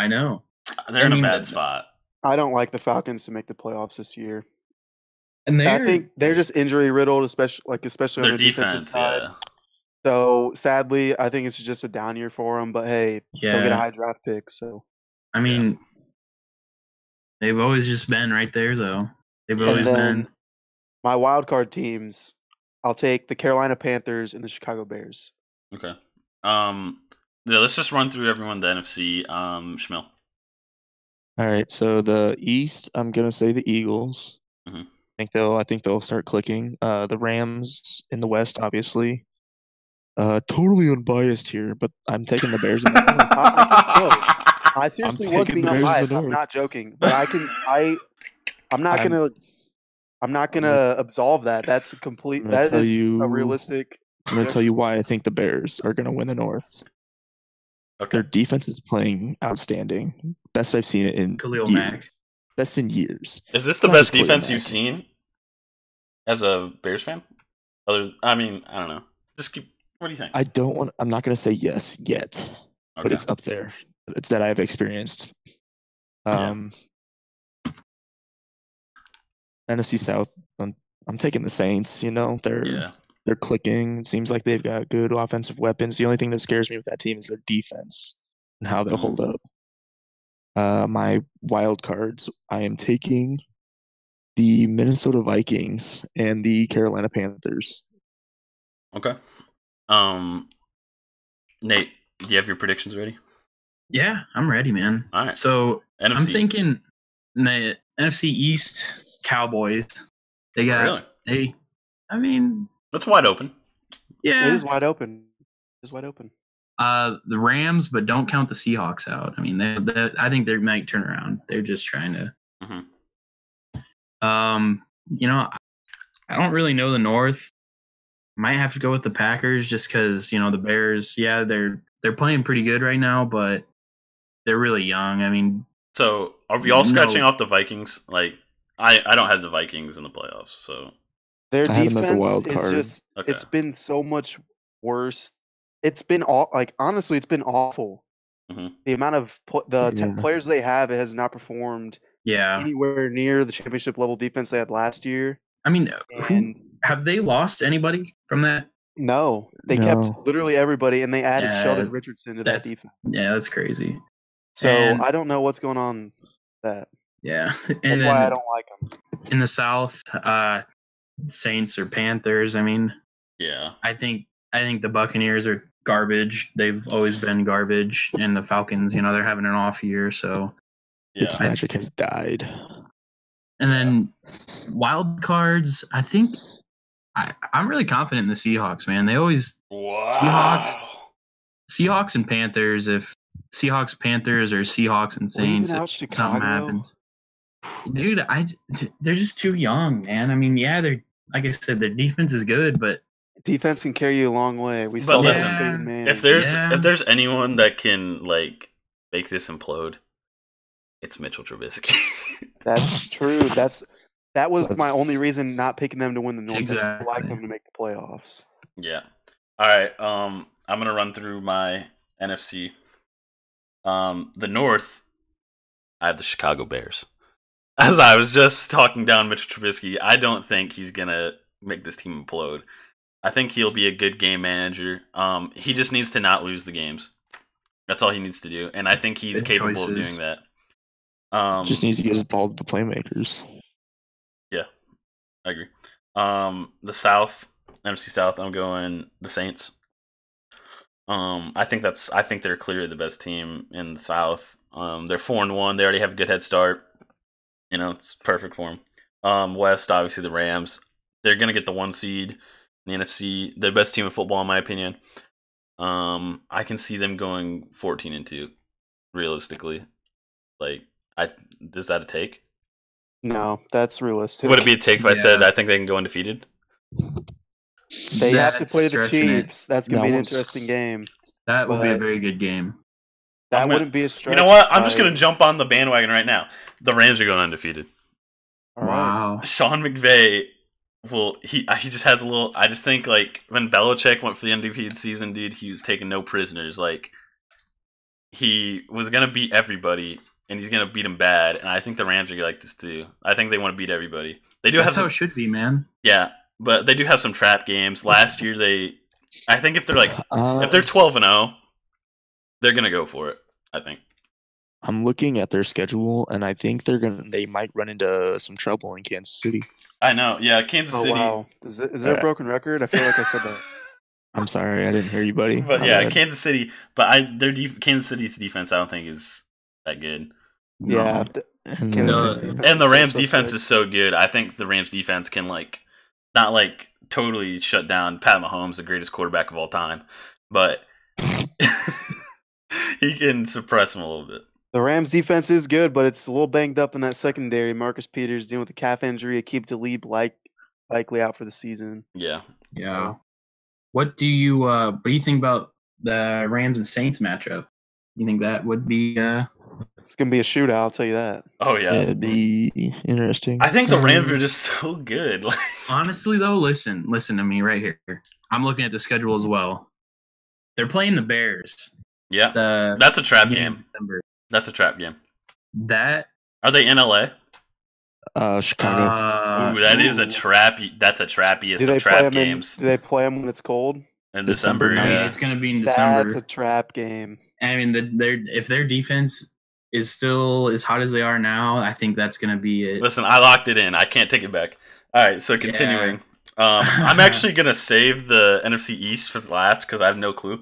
They're in a bad spot. I don't like the Falcons to make the playoffs this year. And I think they're just injury riddled, especially on the defensive side. Yeah. So sadly, I think it's just a down year for them. But hey, they'll get a high draft pick. So I mean, they've always just been right there, though. They've always been. My wild card teams, I'll take the Carolina Panthers and the Chicago Bears. Okay. Let's just run through everyone. The NFC. Schmill. All right. So the East, I'm gonna say the Eagles. Mm-hmm. I think they'll start clicking. The Rams in the West, obviously. Totally unbiased here, but I'm taking the Bears in the North. I seriously was taking being the Bears in the unbiased. I'm North. not joking, but I'm not gonna absolve that. That's a complete. That is a realistic. I'm gonna tell you why I think the Bears are gonna win the North. Okay. Their defense is playing outstanding. Best I've seen it in Khalil years. Mack. Best in years. Is this the best defense you've seen as a Bears fan? I don't know. Just keep. What do you think? I'm not gonna say yes yet, but it's up there. It's that I've experienced. NFC South. I'm taking the Saints. You know, they're clicking. It seems like they've got good offensive weapons. The only thing that scares me with that team is their defense and how they'll hold up. My wild cards, I am taking the Minnesota Vikings and the Carolina Panthers. Okay. Nate, do you have your predictions ready? Yeah, I'm ready, man. All right. So NFC. I'm thinking the NFC East Cowboys. They got that's wide open. Yeah, it is wide open. The Rams, but don't count the Seahawks out. I mean, I think they might turn around. They're just trying to. I don't really know the North. Might have to go with the Packers just because the Bears. Yeah, they're playing pretty good right now, but they're really young. I mean, so are we all scratching off the Vikings? Like, I don't have the Vikings in the playoffs, so their defense is just. Okay. It's been so much worse. It's been honestly, it's been awful. The amount of players they have, it has not performed anywhere near the championship level defense they had last year. I mean, have they lost anybody from that? No, they kept literally everybody, and they added Sheldon Richardson to that defense. Yeah, that's crazy. So I don't know what's going on with that. Yeah, and that's why I don't like them. In the South, Saints or Panthers. I mean, I think the Buccaneers are garbage. They've always been garbage, and the Falcons, they're having an off year, so its magic has died. And then wild cards, I think I'm really confident in the Seahawks, man. They always Seahawks and Panthers. If Seahawks, Panthers, or Seahawks and Saints, if something happens, dude, they're just too young, man. I mean, they're like I said, their defense is good, but defense can carry you a long way. We saw that with Peyton Manning. If there's anyone that can make this implode, it's Mitchell Trubisky. That's true. That was my only reason not picking them to win the North. Exactly. I like them to make the playoffs. Yeah. All right. I'm gonna run through my NFC. The North, I have the Chicago Bears. As I was just talking down Mitchell Trubisky, I don't think he's gonna make this team implode. I think he'll be a good game manager. He just needs to not lose the games. That's all he needs to do, and I think he's capable of doing that. Just needs to get his ball to the playmakers. Yeah, I agree. The South, NFC South, I'm going the Saints. I think they're clearly the best team in the South. They're 4-1. They already have a good head start. It's perfect for them. West, obviously the Rams. They're gonna get the 1 seed in the NFC. They're the best team in football, in my opinion. I can see them going 14-2, realistically. Is that a take? No, that's realistic. Would it be a take if I said I think they can go undefeated? They have to play the Chiefs. That's going to be an interesting game. That would be a very good game. That wouldn't be a stretch. You know what? I'm just going to jump on the bandwagon right now. The Rams are going undefeated. Wow. Sean McVay, he just has a little... I just think, when Belichick went for the undefeated season, dude, he was taking no prisoners. He was going to beat everybody, and he's going to beat them bad. And I think the Rams are like this, too. I think they want to beat everybody. That's how it should be, man. Yeah. But they do have some trap games. Last year, I think if they're if they're 12-0, they're gonna go for it. I think. I'm looking at their schedule, and I think they might run into some trouble in Kansas City. I know. Yeah, Kansas City. Wow. Is there a broken record? I feel like I said that. I'm sorry, I didn't hear you, buddy. But Kansas City. But Kansas City's defense, I don't think is that good. Yeah. And the Rams defense is so good. I think the Rams defense can not totally shut down Pat Mahomes, the greatest quarterback of all time, but he can suppress him a little bit. The Rams defense is good, but it's a little banged up in that secondary. Marcus Peters dealing with a calf injury. Aqib Talib likely out for the season. Yeah. What do you think about the Rams and Saints matchup? You think that would be It's gonna be a shootout, I'll tell you that. Oh yeah. It'd be interesting. I think the Rams are just so good. Honestly though, listen to me right here. I'm looking at the schedule as well. They're playing the Bears. Yeah. That's a trap game. That's a trap game. Are they in LA? Chicago. That is a trappy. That's a trappiest of trap games. Do they play them when it's cold? In December. I mean, it's going to be in December. That's a trap game. I mean, if their defense is still as hot as they are now, I think that's going to be it. Listen, I locked it in. I can't take it back. All right, so continuing. I'm actually going to save the NFC East for last because I have no clue.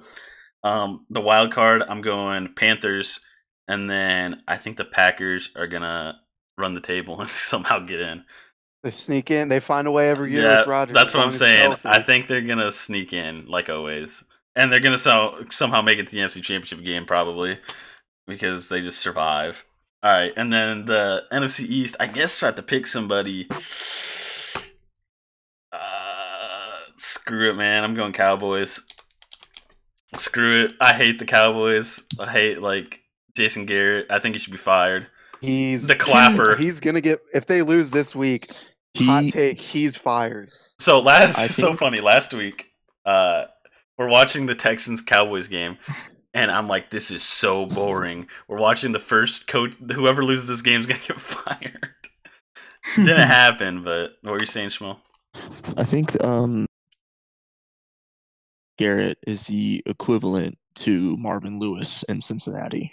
The wild card, I'm going Panthers, and then I think the Packers are going to run the table and somehow get in. They sneak in. They find a way every year with Rodgers. That's what I'm saying. I think they're going to sneak in, like always. And they're going to somehow make it to the NFC Championship game, probably, because they just survive. All right, and then the NFC East, I guess I have to pick somebody. Screw it, man. I'm going Cowboys. Screw it. I hate the Cowboys. I hate, Jason Garrett. I think he should be fired. He's the clapper. He's going to get – if they lose this week, hot take, he's fired. So, so funny. Last week, we're watching the Texans-Cowboys game, and I'm like, this is so boring. We're watching the first coach – whoever loses this game is going to get fired. Didn't happen, but what were you saying, Shmuel? I think Garrett is the equivalent to Marvin Lewis in Cincinnati.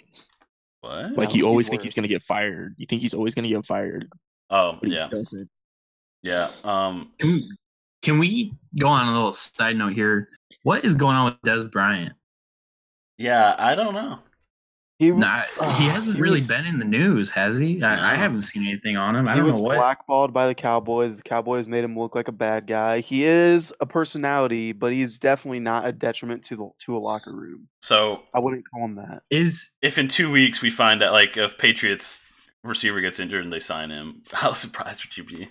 What? You always think he's going to get fired. You think he's always going to get fired. Oh, but yeah. He doesn't. Yeah. Can we go on a little side note here? What is going on with Des Bryant? Yeah, I don't know. He hasn't really been in the news, has he? I haven't seen anything on him. I don't know what. He was blackballed by the Cowboys. The Cowboys made him look like a bad guy. He is a personality, but he's definitely not a detriment to a locker room. So I wouldn't call him that. If in 2 weeks we find out, if Patriots receiver gets injured and they sign him, how surprised would you be?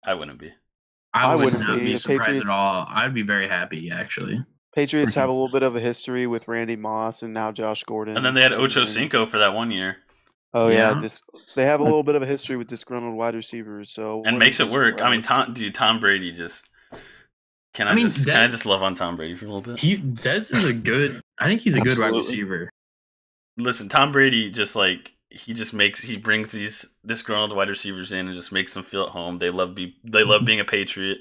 I wouldn't be. I would not be surprised at all. I'd be very happy, actually. Patriots have a little bit of a history with Randy Moss and now Josh Gordon. And then they had Ocho Cinco for that 1 year. Oh, yeah. So they have a little bit of a history with disgruntled wide receivers. And makes it work. I mean, Tom Brady just... Can I just love on Tom Brady for a little bit? Des is a good... I think he's a good wide receiver. Listen, Tom Brady just he brings these disgruntled wide receivers in and just makes them feel at home. They love being a Patriot.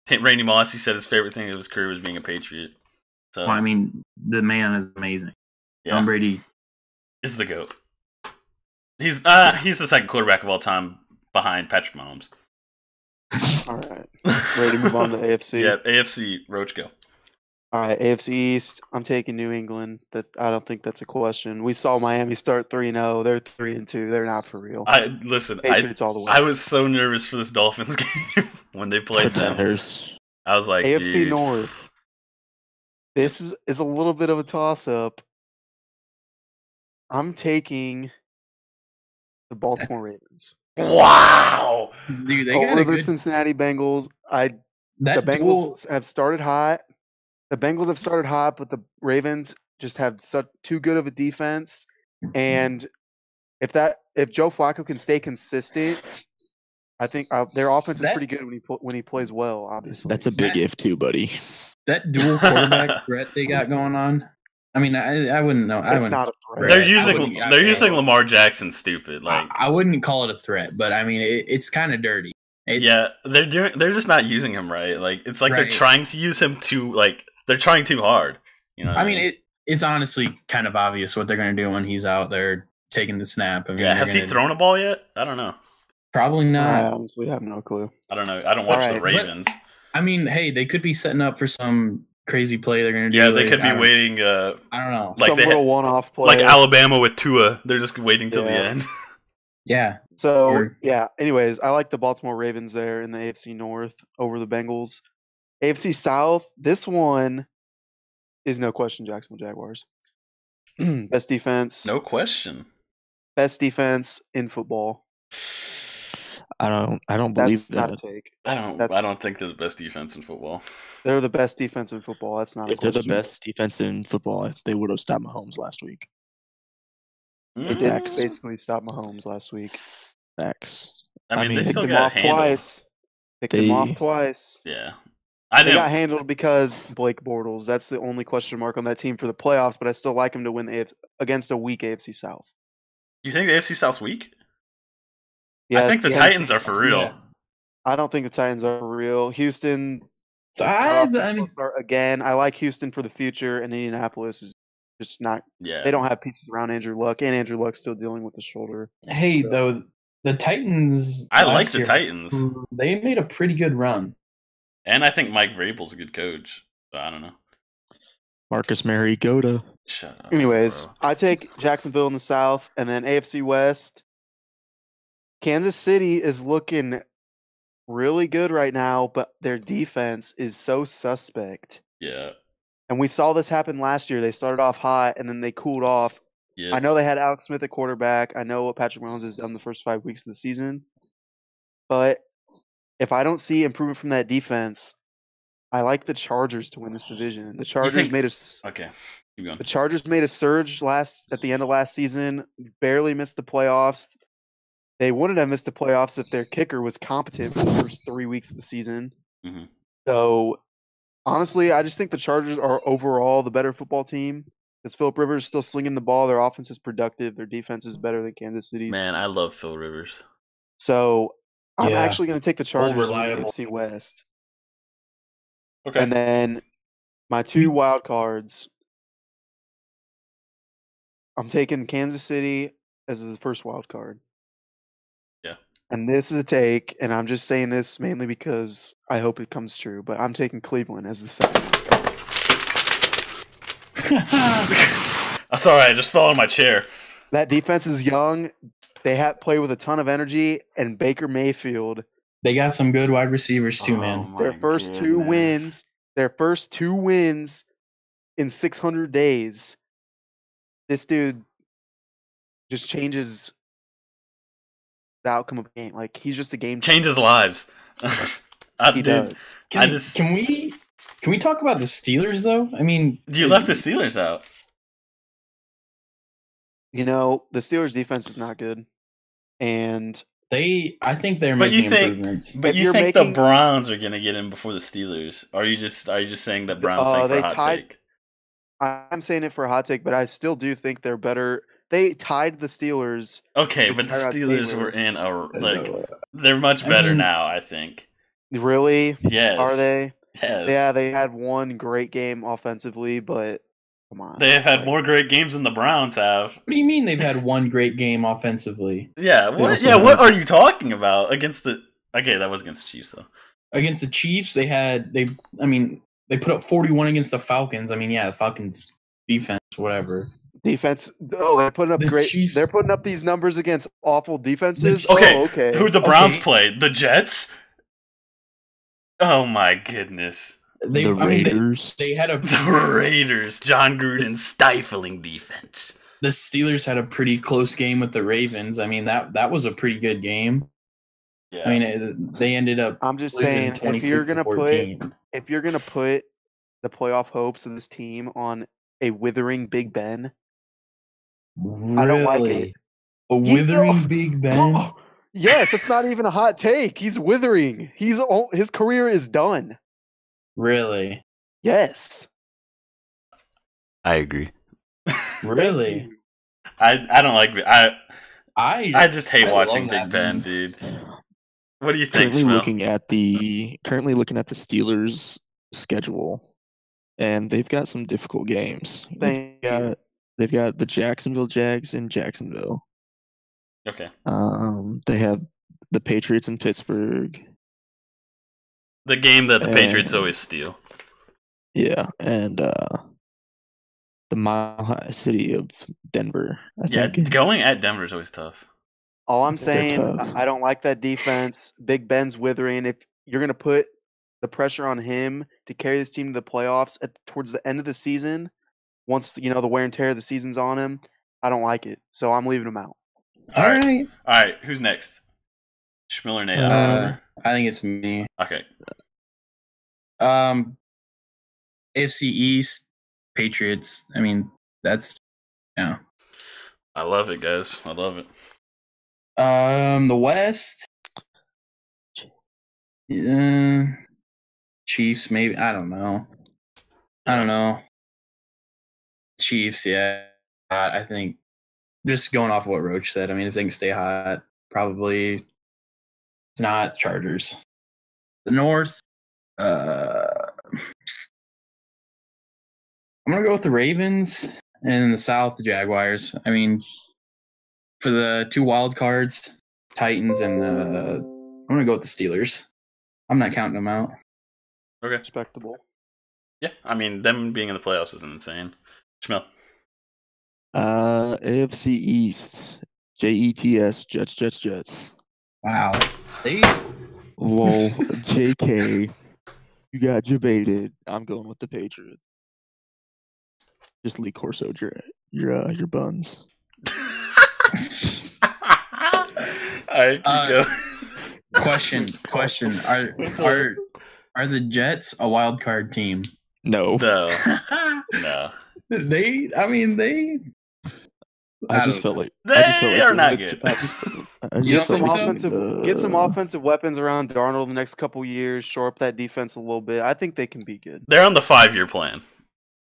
Randy Moss, he said his favorite thing of his career was being a Patriot. So, well, I mean, the man is amazing. Yeah. Tom Brady is the GOAT. He's the second quarterback of all time behind Patrick Mahomes. All right. Ready to move on to AFC? Yeah, AFC, Roach, go. All right, AFC East, I'm taking New England. I don't think that's a question. We saw Miami start 3-0. They're 3-2. They're not for real. Patriots all the way. I was so nervous for this Dolphins game when they played them. I was like, AFC geez. North. This is a little bit of a toss-up. I'm taking the Baltimore Ravens. Wow, dude, they got the Cincinnati Bengals. The Bengals have started hot. The Bengals have started hot, but the Ravens just have too good of a defense. And if Joe Flacco can stay consistent, I think their offense is pretty good when he plays well. Obviously, that's a big if too, buddy. That dual quarterback threat they got going on. I mean, I wouldn't know. It's not a threat. They're using Lamar Jackson stupid. I wouldn't call it a threat, but I mean, it's kind of dirty. They're just not using him right. It's like they're trying to use him they're trying too hard. You know. I mean, it's honestly kind of obvious what they're going to do when he's out there taking the snap. I mean, has he thrown a ball yet? I don't know. Probably not. I honestly have no clue. I don't know. I don't watch the Ravens. But, I mean, hey, they could be setting up for some crazy play they're going to do. Yeah, they could be waiting. I don't know. Some little one-off play. Like Alabama with Tua. They're just waiting till the end. Yeah. So, anyways, I like the Baltimore Ravens there in the AFC North over the Bengals. AFC South, this one is no question Jacksonville Jaguars. Best defense. No question. Best defense in football. I don't That's believe not a that. take. I don't think there's best defense in football. They're the best defense in football. That's not a If they're question. the best defense in football, they would have stopped Mahomes last week. They did basically stop Mahomes last week. Facts. I mean, they Picked still them got off handled. twice. Picked them off twice. Yeah. They got handled because Blake Bortles. That's the only question mark on that team for the playoffs, but I still like him to win against a weak AFC South. You think the AFC South's weak? Yes, I think the Titans are for real. Yes. I don't think the Titans are for real. Houston, So I mean, start again. I like Houston for the future, and Indianapolis is just not. Yeah. They don't have pieces around Andrew Luck, and Andrew Luck's still dealing with the shoulder. hey, though, the Titans. I like last the year, Titans. They made a pretty good run. And I think Mike Vrabel's a good coach. So I don't know. Marcus Mariota. Shut up. Anyways, bro. I take Jacksonville in the South, and then AFC West. Kansas City is looking really good right now, but their defense is so suspect. Yeah. And we saw this happen last year. They started off hot, and then they cooled off. Yeah. I know they had Alex Smith at quarterback. I know what Patrick Mahomes has done the first 5 weeks of the season. But if I don't see improvement from that defense, I like the Chargers to win this division. The Chargers made a Okay. Keep going. The Chargers made a surge at the end of last season, barely missed the playoffs. They wouldn't have missed the playoffs if their kicker was competent for the first 3 weeks of the season. Mm-hmm. So, honestly, I just think the Chargers are overall the better football team because Philip Rivers is still slinging the ball. Their offense is productive. Their defense is better than Kansas City's. Man, I love Phil Rivers. So, I'm Yeah. actually going to take the Chargers in the Reliable. AFC West. Okay. And then my 2 wild cards. I'm taking Kansas City as the first wild card. Yeah. And this is a take, and I'm just saying this mainly because I hope it comes true, but I'm taking Cleveland as the second wild card. I'm sorry, I just fell on my chair. That defense is young. They play with a ton of energy, and Baker Mayfield. They got some good wide receivers too, man. my Their first 2 goodness. wins in 600 days. This dude just changes the outcome of a game. Like, he's just a game changer. Changes lives. He does. Can we talk about the Steelers though? I mean, You left the Steelers out. You know, the Steelers' defense is not good. And I think they're But you making think- improvements. But If you you're think making- the Browns are gonna get in before the Steelers? Are you just saying that Browns saying for they a hot tied- take? I'm saying it for a hot take, but I still do think they're better. They tied the Steelers. Okay, with but the Tyrod Steelers Taylor. were in they're much I better mean- now, I think. Really? Yes. Are they? Yes. Yeah, they had one great game offensively, but come on. They have had like, more great games than the Browns have. What do you mean they've had one great game offensively? Yeah, what? also Yeah, what have- are you talking about against the? Okay, that was against the Chiefs though. Against the Chiefs, they put up 41 against the Falcons. I mean, yeah, the Falcons defense, whatever. defense. Oh, they're putting up The great. Chiefs- They're putting up these numbers against awful defenses. Okay, Oh, okay. Who'd the Browns Okay. play? The Jets? Oh my goodness. The Raiders. They had The Raiders. John Gruden's stifling defense. the Steelers had a pretty close game with the Ravens. I mean, that was a pretty good game. Yeah. I mean, they ended up I'm just losing saying, if 26 you're to gonna 14. if you're gonna put the playoff hopes of this team on a withering Big Ben, I don't like it. A He- withering oh, Big Ben. oh, yes, it's not even a hot take. He's withering. His career is done. Really? Yes. I agree. Really? I don't like I just hate I watching love Big that Ben, meme. dude. What do you think, Currently Schmo? looking at the Steelers' schedule, and they've got some difficult games. Thank you. They've got the Jacksonville Jags in Jacksonville. Okay. They have the Patriots in Pittsburgh. The game that the Patriots And- always steal. Yeah, and the Mile High City of Denver. I Yeah, think. going at Denver is always tough. All I'm They're saying, tough. I don't like that defense. Big Ben's withering. If you're gonna put the pressure on him to carry this team to the playoffs towards the end of the season, once the wear and tear of the season's on him, I don't like it. So I'm leaving him out. All right. All right. Who's next? Schmill or Nate? I don't remember. I think it's me. Okay. AFC East, Patriots. I mean, that's yeah. I love it, guys. I love it. The West. Chiefs, maybe. I don't know. Chiefs, yeah. I think just going off of what Roach said. I mean, if they can stay hot, probably it's not Chargers. The North. I'm gonna go with the Ravens, and in the South, the Jaguars. I mean, for the 2 wild cards, Titans and I'm gonna go with the Steelers. I'm not counting them out. Okay. Respectable. Yeah, I mean, them being in the playoffs isn't insane. Schmill. AFC East, Jets, Jets. Wow. Lol, JK, you got debated. I'm going with the Patriots. Just Lee Corso your buns. All right, go. Question. Are the Jets a wild card team? No. No. I just felt like They are not good. Get some offensive weapons around Darnold the next couple years. Shore up that defense a little bit. I think they can be good. They're on the 5-year plan.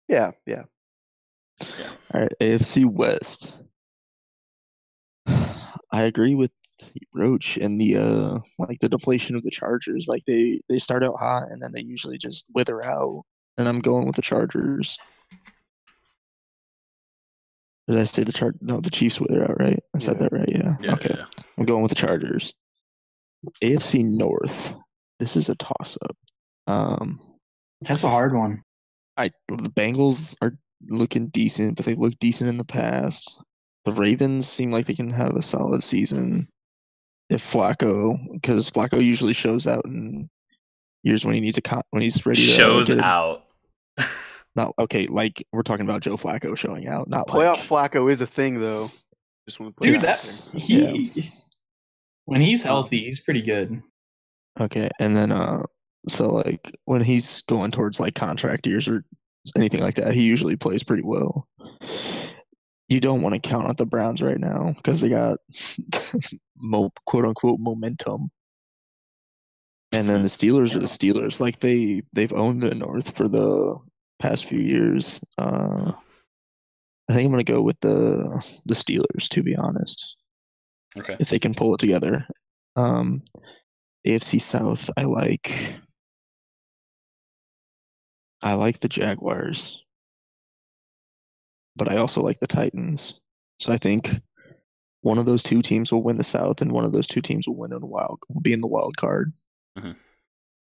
Yeah. All right, AFC West. I agree with Roach and the deflation of the Chargers. Like they start out hot and then they usually just wither out. And I'm going with the Chargers. Did I say the No, the Chiefs wither out, right? I said that right. Yeah. Okay. Yeah. I'm going with the Chargers. AFC North. This is a toss-up. That's a hard one. The Bengals are looking decent, but they've looked decent in the past. The Ravens seem like they can have a solid season if because Flacco usually shows out in years when he needs when he's ready to shows out. Not okay, like we're talking about Joe Flacco showing out, not playoff like Flacco is a thing though. Just want to dude, when he's healthy, he's pretty good. Okay, and then so like when he's going towards like contract years or anything like that, he usually plays pretty well. You don't want to count on the Browns right now because they got quote unquote momentum. And then the Steelers are the Steelers. Like they've owned the North for the past few years. I think I'm gonna go with the Steelers, to be honest. Okay. If they can pull it together. AFC South, I like the Jaguars. But I also like the Titans. So I think one of those two teams will win the South, and one of those two teams will be in the wild card. Mm-hmm.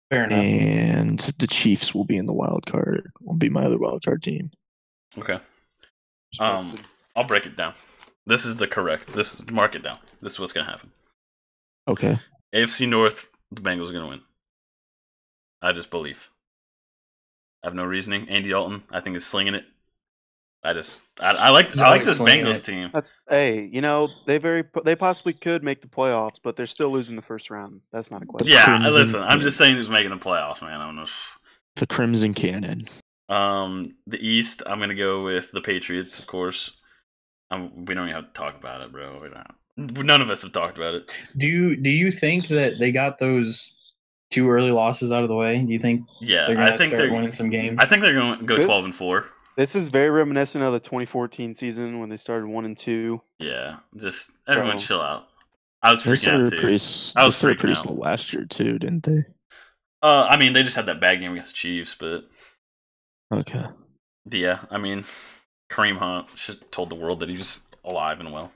Fair enough. And the Chiefs will be in the wild card. Will be my other wild card team. Okay. I'll break it down. This is mark it down. This is what's gonna happen. Okay. AFC North, the Bengals are gonna win. I just believe. I have no reasoning. Andy Dalton, I think, is slinging it. I like this Bengals team. They possibly could make the playoffs, but they're still losing the first round. That's not a question. Yeah, listen, I'm just saying who's making the playoffs, man. I don't know. The Crimson Cannon. The East, I'm gonna go with the Patriots, of course. We don't even have to talk about it, bro. None of us have talked about it. Do you think that they got those 2 early losses out of the way? Do you think? Yeah, they're going to start winning some games. I think they're going to go 12-4. This is very reminiscent of the 2014 season when they started 1-2. Yeah, just everyone chill out. I was freaking out too. I was pretty slow last year too, didn't they? I mean, they just had that bad game against the Chiefs, but okay. Yeah, I mean, Kareem Hunt should have told the world that he was alive and well.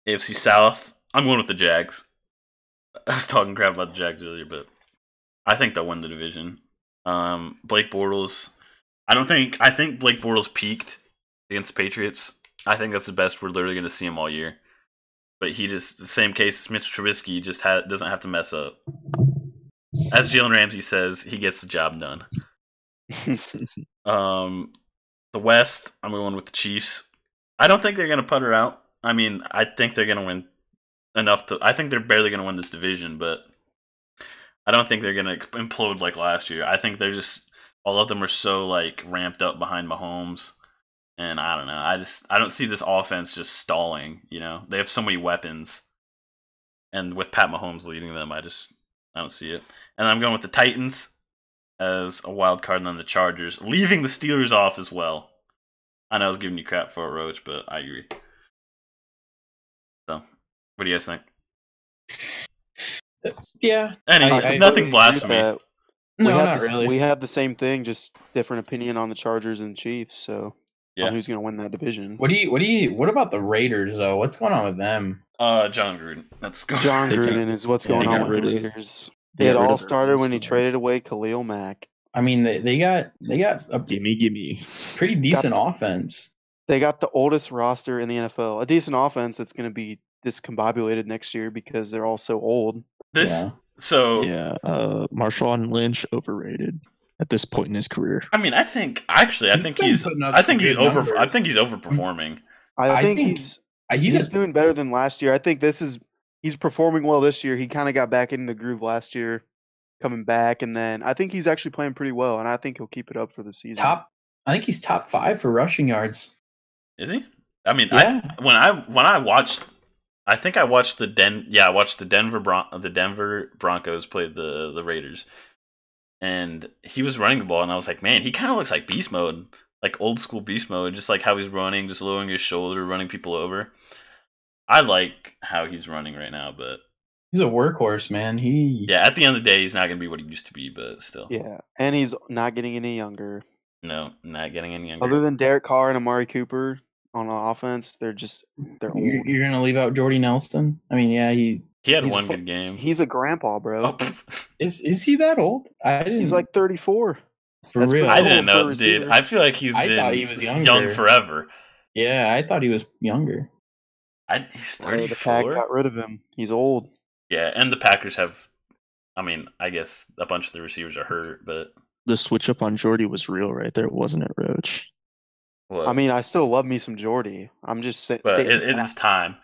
AFC South, I'm going with the Jags. I was talking crap about the Jags earlier, but I think they'll win the division. Blake Bortles, I think Blake Bortles peaked against the Patriots. I think that's the best we're literally going to see him all year. But the same case as Mitch Trubisky, just doesn't have to mess up. as Jalen Ramsey says, he gets the job done. The West, I'm going with the Chiefs. I don't think they're going to putter out. I mean, I think they're going to win enough to. I think they're barely going to win this division, but I don't think they're going to implode like last year. I think they're just all of them are so like ramped up behind Mahomes, and I don't know. I don't see this offense just stalling. You know, they have so many weapons, and with Pat Mahomes leading them, I don't see it. And I'm going with the Titans as a wild card, and then the Chargers, leaving the Steelers off as well. I know I was giving you crap for it, Roach, but I agree. So, what do you guys think? Yeah. Nothing blasphemy. Not really. We have the same thing, just different opinion on the Chargers and Chiefs. So, on who's going to win that division? What about the Raiders though? What's going on with them? John Gruden. John Gruden is what's going on with the Raiders. It all started when he traded away Khalil Mack. I mean, they got a gimme pretty decent offense. They got the oldest roster in the NFL. A decent offense that's going to be discombobulated next year because they're all so old. Marshawn Lynch overrated at this point in his career. I mean, I think he's overperforming. I think he's doing better than last year. I think he's performing well this year. He kind of got back in the groove last year, coming back, and then I think he's actually playing pretty well, and I think he'll keep it up for the season. I think he's top 5 for rushing yards. Is he? I mean, yeah. I watched the Denver Broncos played the Raiders, and he was running the ball, and I was like, man, he kind of looks like beast mode, like old school beast mode, just like how he's running, just lowering his shoulder, running people over. I like how he's running right now, but he's a workhorse, man. At the end of the day, he's not going to be what he used to be, but still. Yeah, and he's not getting any younger. No, not getting any younger. Other than Derek Carr and Amari Cooper on offense, they're old. You're going to leave out Jordy Nelson? I mean, yeah, he had one good game. He's a grandpa, bro. Oh, is he that old? He's like 34. For real? I didn't know, dude. I feel like he's been young forever. Yeah, I thought he was younger. He's 34. The Pack got rid of him. He's old. Yeah, and the Packers have, I mean, I guess a bunch of the receivers are hurt, but the switch up on Jordy was real right there, wasn't it, Roach? What? I mean, I still love me some Jordy. I'm just saying. But it is time.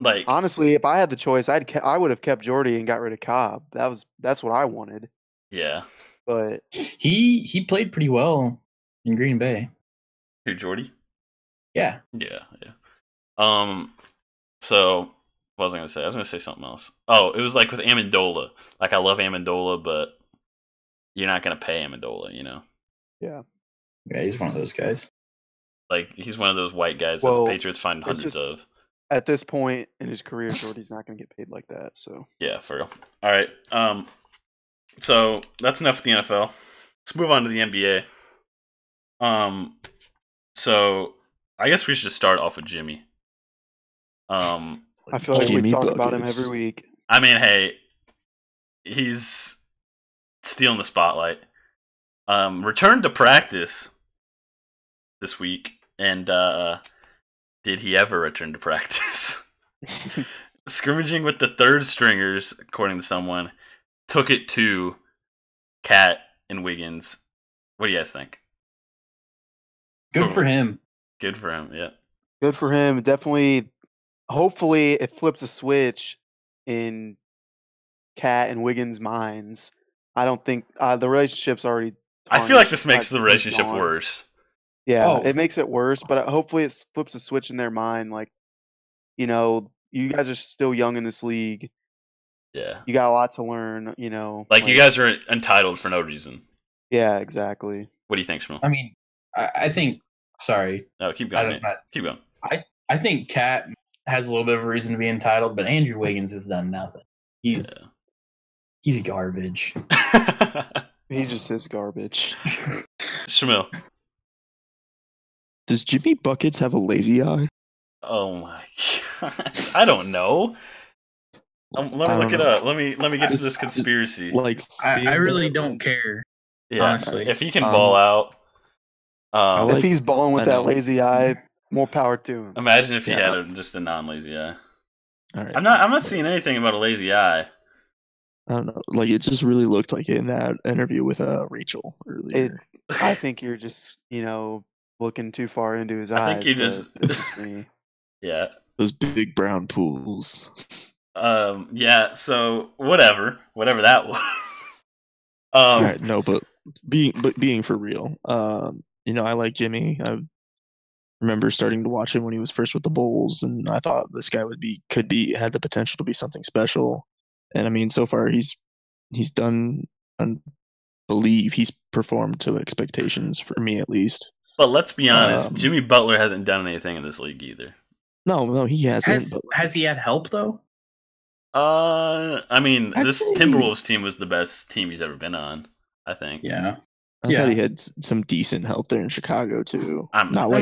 Like, honestly, if I had the choice, I would have kept Jordy and got rid of Cobb. That's what I wanted. Yeah. But he played pretty well in Green Bay. Who, Jordy? Yeah. Yeah. So what was I going to say? I was going to say something else. Oh, it was like with Amendola. Like, I love Amendola, but you're not going to pay Amendola, you know? Yeah. Yeah, he's one of those guys. Like, he's one of those white guys that the Patriots find hundreds of. At this point in his career, Jordy's not going to get paid like that. So yeah, for real. All right. So that's enough of the NFL. Let's move on to the NBA. So I guess we should just start off with Jimmy. I feel like we talk about him every week. I mean, hey, he's stealing the spotlight. Returned to practice this week, and did he ever return to practice? Scrimmaging with the third stringers, according to someone, took it to Cat and Wiggins. What do you guys think? Good for him. Good for him, yeah. Good for him. Definitely, hopefully it flips a switch in Cat and Wiggins' minds. I don't think the relationship's already tarnished. I feel like this makes the relationship worse. Yeah, it makes it worse, but hopefully it flips a switch in their mind. Like, you know, you guys are still young in this league. Yeah. You got a lot to learn, you know. Like you guys are entitled for no reason. Yeah, exactly. What do you think, Shmuel? I mean, I think, sorry. No, keep going, man. Keep going. I think Cat has a little bit of a reason to be entitled, but Andrew Wiggins has done nothing. He's garbage. He just is garbage. Shmuel. Does Jimmy Buckets have a lazy eye? Oh my god! I don't know. Let me look it up. Let me get to this conspiracy. Like, I really don't care. Yeah, honestly, if he can ball out, if he's balling with that lazy eye, more power to him. Imagine if he had just a non-lazy eye. All right. I'm not seeing anything about a lazy eye. I don't know. Like it just really looked like in that interview with Rachel earlier. I think you're just looking too far into his I think eyes. you But just that's just me. yeah. Those big brown pools. Yeah. So whatever that was. All right, no, but being for real, I like Jimmy. I remember starting to watch him when he was first with the Bulls, and I thought this guy had the potential to be something special. And I mean, so far he's done. I believe he's performed to expectations for me at least. But let's be honest, Jimmy Butler hasn't done anything in this league either. No, he hasn't. Has he had help though? I mean, this say Timberwolves team was the best team he's ever been on. I think. Yeah. I thought he had some decent help there in Chicago too. Not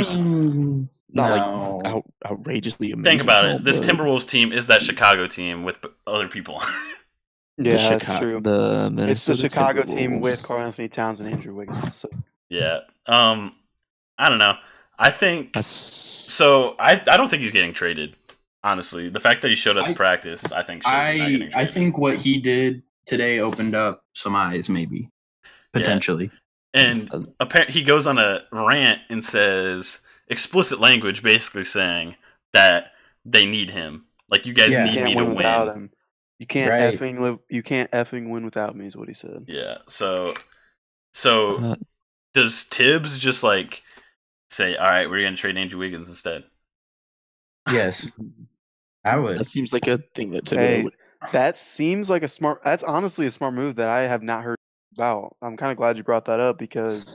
outrageously amazing. Think about help, it. This Timberwolves team is that Chicago team with other people. Yeah, that's true. It's the Chicago Timberwolves team with Karl-Anthony Towns and Andrew Wiggins. So. Yeah. I don't know. I think so. I don't think he's getting traded. Honestly, the fact that he showed up to practice, I think shows he's not getting traded. I think what he did today opened up some eyes, maybe potentially. Yeah. And apparently, he goes on a rant and says explicit language, basically saying that they need him. Like, you guys need me to win. Without him. You can't effing live. You can't effing win without me. Is what he said. Yeah. So does Tibbs just like say, "All right, we're gonna trade Andrew Wiggins instead"? Yes, I would. That seems like a thing that Tibbs would. That seems like that's honestly a smart move that I have not heard about. I'm kind of glad you brought that up because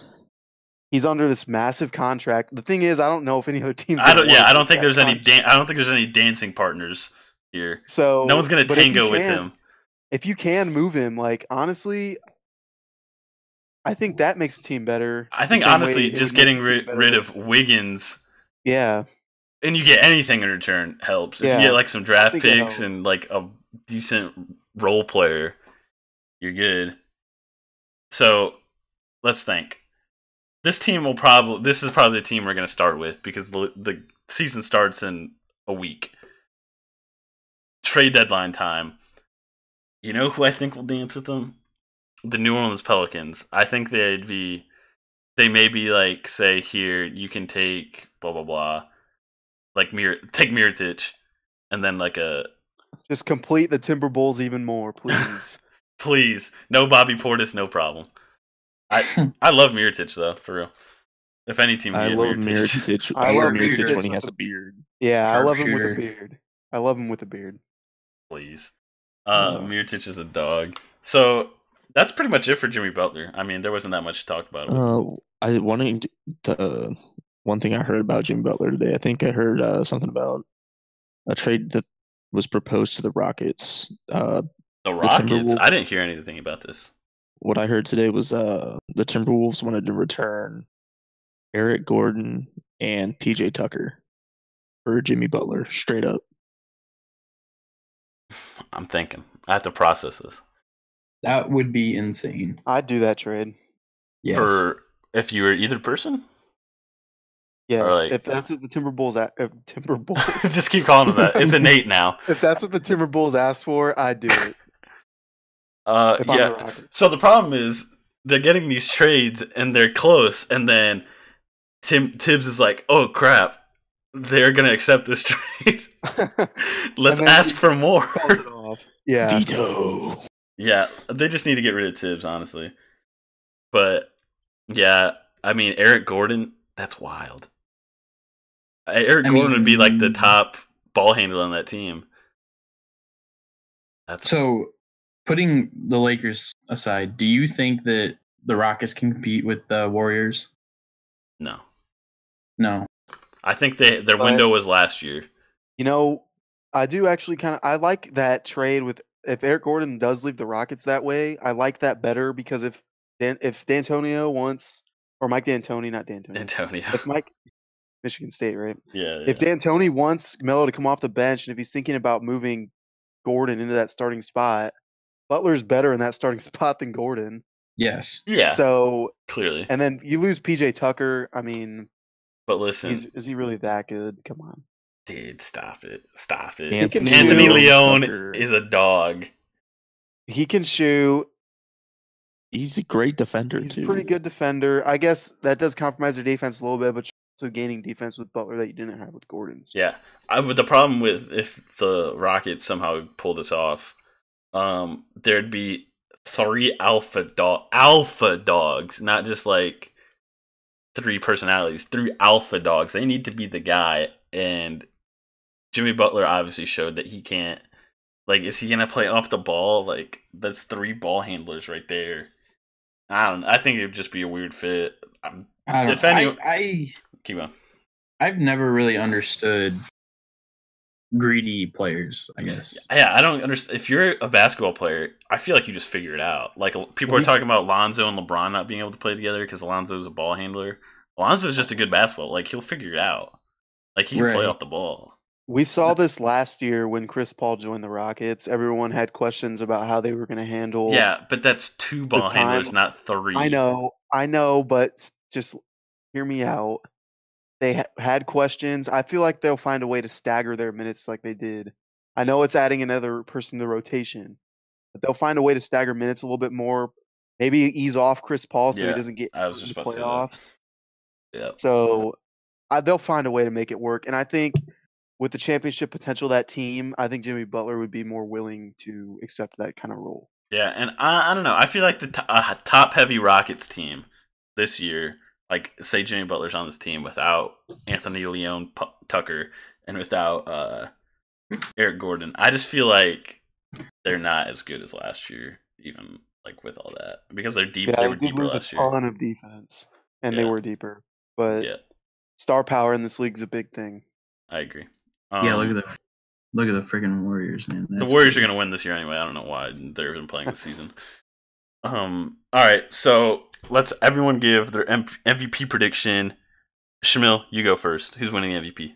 he's under this massive contract. The thing is, I don't know if any other teams. I don't think there's any. I don't think there's any dancing partners here. So no one's gonna tango with him. If you can move him, like honestly, I think that makes the team better. I think honestly, just getting rid of Wiggins. Yeah. And you get anything in return helps. If you get like some draft picks and like a decent role player, you're good. So let's think. This is probably the team we're going to start with because the season starts in a week. Trade deadline time. You know who I think will dance with them? The New Orleans Pelicans. I think they may be like, say, here, you can take blah, blah, blah. Like, take Mirotic, and then like just complete the Timberwolves even more, please. Please. No Bobby Portis, no problem. I love Mirotic, though, for real. If any team I love Mirotic. I love Mirotic when he has a beard. Yeah, I love him with a beard. I love him with a beard. Please. Mirotic is a dog. So that's pretty much it for Jimmy Butler. I mean, there wasn't that much to talk about. One thing I heard about Jimmy Butler today, I think I heard something about a trade that was proposed to the Rockets. The Rockets? I didn't hear anything about this. What I heard today was the Timberwolves wanted to return Eric Gordon and PJ Tucker for Jimmy Butler, straight up. I'm thinking. I have to process this. That would be insane. I'd do that trade. Yes. For if you were either person? Yes, if that's what the Timberwolves. Just keep calling them that. It's innate now. If that's what the Timberwolves asked for, I'd do it. Yeah. So the problem is they're getting these trades and they're close, and then Tibbs is like, "Oh crap, they're gonna accept this trade. Let's ask for more." Calls it off. Yeah. Veto. Yeah, they just need to get rid of Tibbs, honestly. But yeah, I mean, Eric Gordon, that's wild. Eric Gordon would be like the top ball handler on that team. So, putting the Lakers aside, do you think that the Rockets can compete with the Warriors? No. I think their window was last year. You know, I do actually I like that trade with if Eric Gordon does leave the Rockets that way. I like that better because if D'Antonio wants, or Mike D'Antoni, not D'Antonio. Antonio. If Mike, Michigan State, right? Yeah. If D'Antoni wants Melo to come off the bench, and if he's thinking about moving Gordon into that starting spot, Butler's better in that starting spot than Gordon. Yes. Yeah. So clearly. And then you lose PJ Tucker. I mean, but listen, is he really that good? Come on, dude, stop it. Anthony Leone is a dog. He can shoot. He's a great defender He's too. a pretty good defender. I guess that does compromise their defense a little bit, but you're also gaining defense with Butler that you didn't have with Gordon. So. Yeah, but the problem with if the Rockets somehow pull this off, there'd be 3 alpha dogs, not just like 3 personalities, 3 alpha dogs. They need to be the guy, and Jimmy Butler obviously showed that he can't. Like, is he gonna play off the ball? Like, that's 3 ball handlers right there. I don't know. I think it would just be a weird fit. I don't. If anyone, keep on. I've never really understood greedy players, I guess. Yeah, I don't understand. If you're a basketball player, I feel like you just figure it out. Like, people are talking about Lonzo and LeBron not being able to play together because Lonzo's a ball handler. Lonzo's just a good basketball. Like, he'll figure it out. Like, he can play off the ball. We saw this last year when Chris Paul joined the Rockets. Everyone had questions about how they were going to handle. Yeah, but that's 2 ball handlers, not 3. I know, but just hear me out. They had questions. I feel like they'll find a way to stagger their minutes like they did. I know it's adding another person to the rotation, but they'll find a way to stagger minutes a little bit more. Maybe ease off Chris Paul so he doesn't get I was just into about playoffs. Yeah. So they'll find a way to make it work. And I think with the championship potential of that team, I think Jimmy Butler would be more willing to accept that kind of role. Yeah, and I don't know. I feel like the top-heavy Rockets team this year, like, say Jimmy Butler's on this team without Anthony Leon Tucker and without Eric Gordon, I just feel like they're not as good as last year, even like with all that, because they're deep. Yeah, they were did deeper lose last a year. ton of defense, and they were deeper. But yeah, star power in this league is a big thing. I agree. Yeah, look at the freaking Warriors, man. The Warriors are going to win this year anyway. I don't know why they've been playing this season. All right, so let's everyone give their MVP prediction. Shamil, you go first. Who's winning the MVP?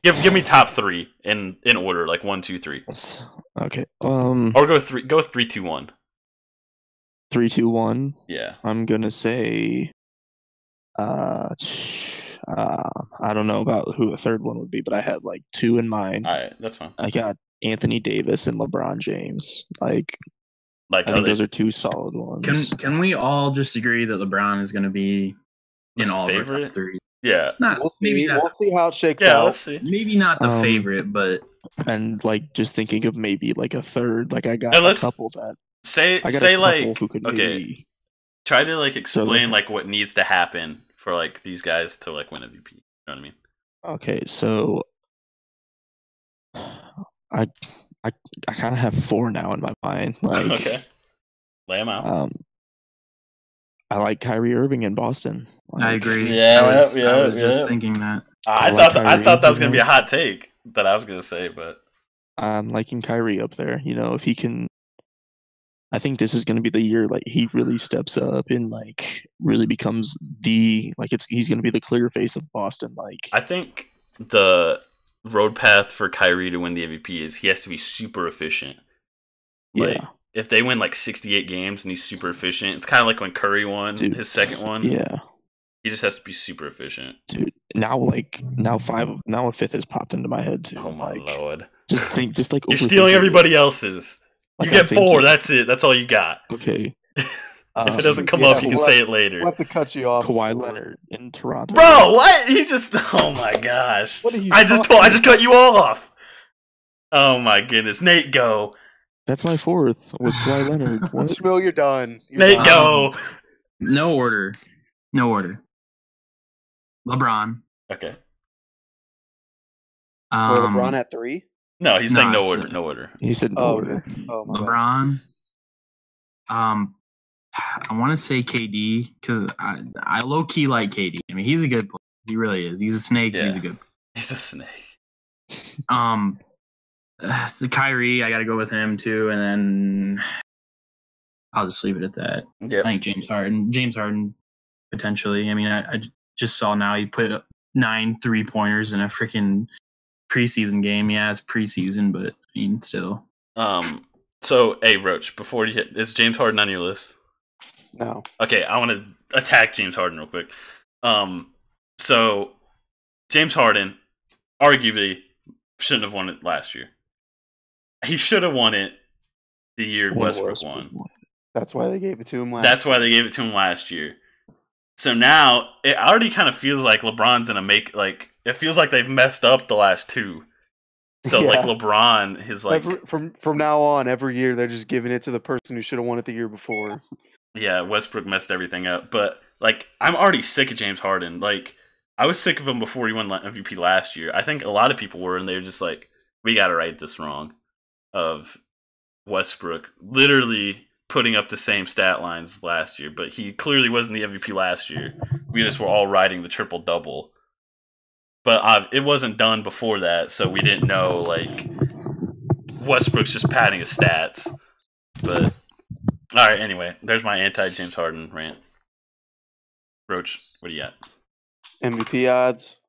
Give me top 3 in order, like 1, 2, 3. Okay. Or go 3. Go 3, 2, 1. 3, 2, 1. Yeah. I'm gonna say. I don't know about who the third one would be, but I had like 2 in mind. All right, that's fine. I got Anthony Davis and LeBron James. Like I think those are 2 solid ones. Can we all just agree that LeBron is going to be in all of our top 3? Yeah, we'll see how it shakes out. Yeah, let's see. Maybe not the favorite, but like just thinking of maybe like a third. Like I got a couple that say like who could okay. Maybe... Try to like explain like what needs to happen for like these guys to like win MVP. You know what I mean? Okay, so I kind of have 4 now in my mind. Like, okay, lay them out. I like Kyrie Irving in Boston. Like, I agree. Yeah, I was just thinking that. I thought that was gonna be a hot take that I was gonna say, but I'm liking Kyrie up there. You know, if he can, I think this is gonna be the year like he really steps up and like really becomes he's gonna be the clear face of Boston. Like, I think the road path for Kyrie to win the MVP is he has to be super efficient. Like, yeah. If they win like 68 games and he's super efficient, it's kind of like when Curry won his second one. Yeah. He just has to be super efficient. Dude, now a fifth has popped into my head too. Oh my lord. Just like you're stealing everybody else's. Like, you get 4, that's it. That's all you got. Okay. If it doesn't come up, you can say it later. We'll have to cut you off. Kawhi Leonard in Toronto. Bro, what? You just oh my gosh. What are you I just cut you off. Oh my goodness. Nate, go. That's my 4th with Kawhi Leonard. What? Shmuel, you're done. Nate, go. No order. LeBron. Okay. LeBron at 3? No, he's saying no order. No order. He said no order. Oh, my LeBron. I want to say KD because I low key like KD. I mean, he's a good player. He really is. He's a snake. Yeah. He's a good player. He's a snake. So Kyrie, I got to go with him too, and then I'll just leave it at that. Yeah. I think James Harden potentially. I mean, I just saw now he put up 9 3-pointers in a freaking preseason game. Yeah, it's preseason, but I mean, still. So, hey, Roach, before you hit, is James Harden on your list? No. Okay, I want to attack James Harden real quick. So James Harden arguably shouldn't have won it last year. He should have won it the year Westbrook won. That's why they gave it to him last. That's why they gave it to him last year. So now it already kind of feels like LeBron's gonna make it feels like they've messed up the last two. So Yeah. like LeBron is like from now on, every year they're just giving it to the person who should have won it the year before. Yeah, Westbrook messed everything up. But like I'm already sick of James Harden. Like I was sick of him before he won MVP last year. I think a lot of people were, and they were just like, we got to right this wrong of Westbrook literally putting up the same stat lines last year, but he clearly wasn't the MVP last year. We just were all riding the triple-double. But it wasn't done before that, so we didn't know, like, Westbrook's just padding his stats. But, alright, anyway, there's my anti-James Harden rant. Roach, what do you got? MVP odds.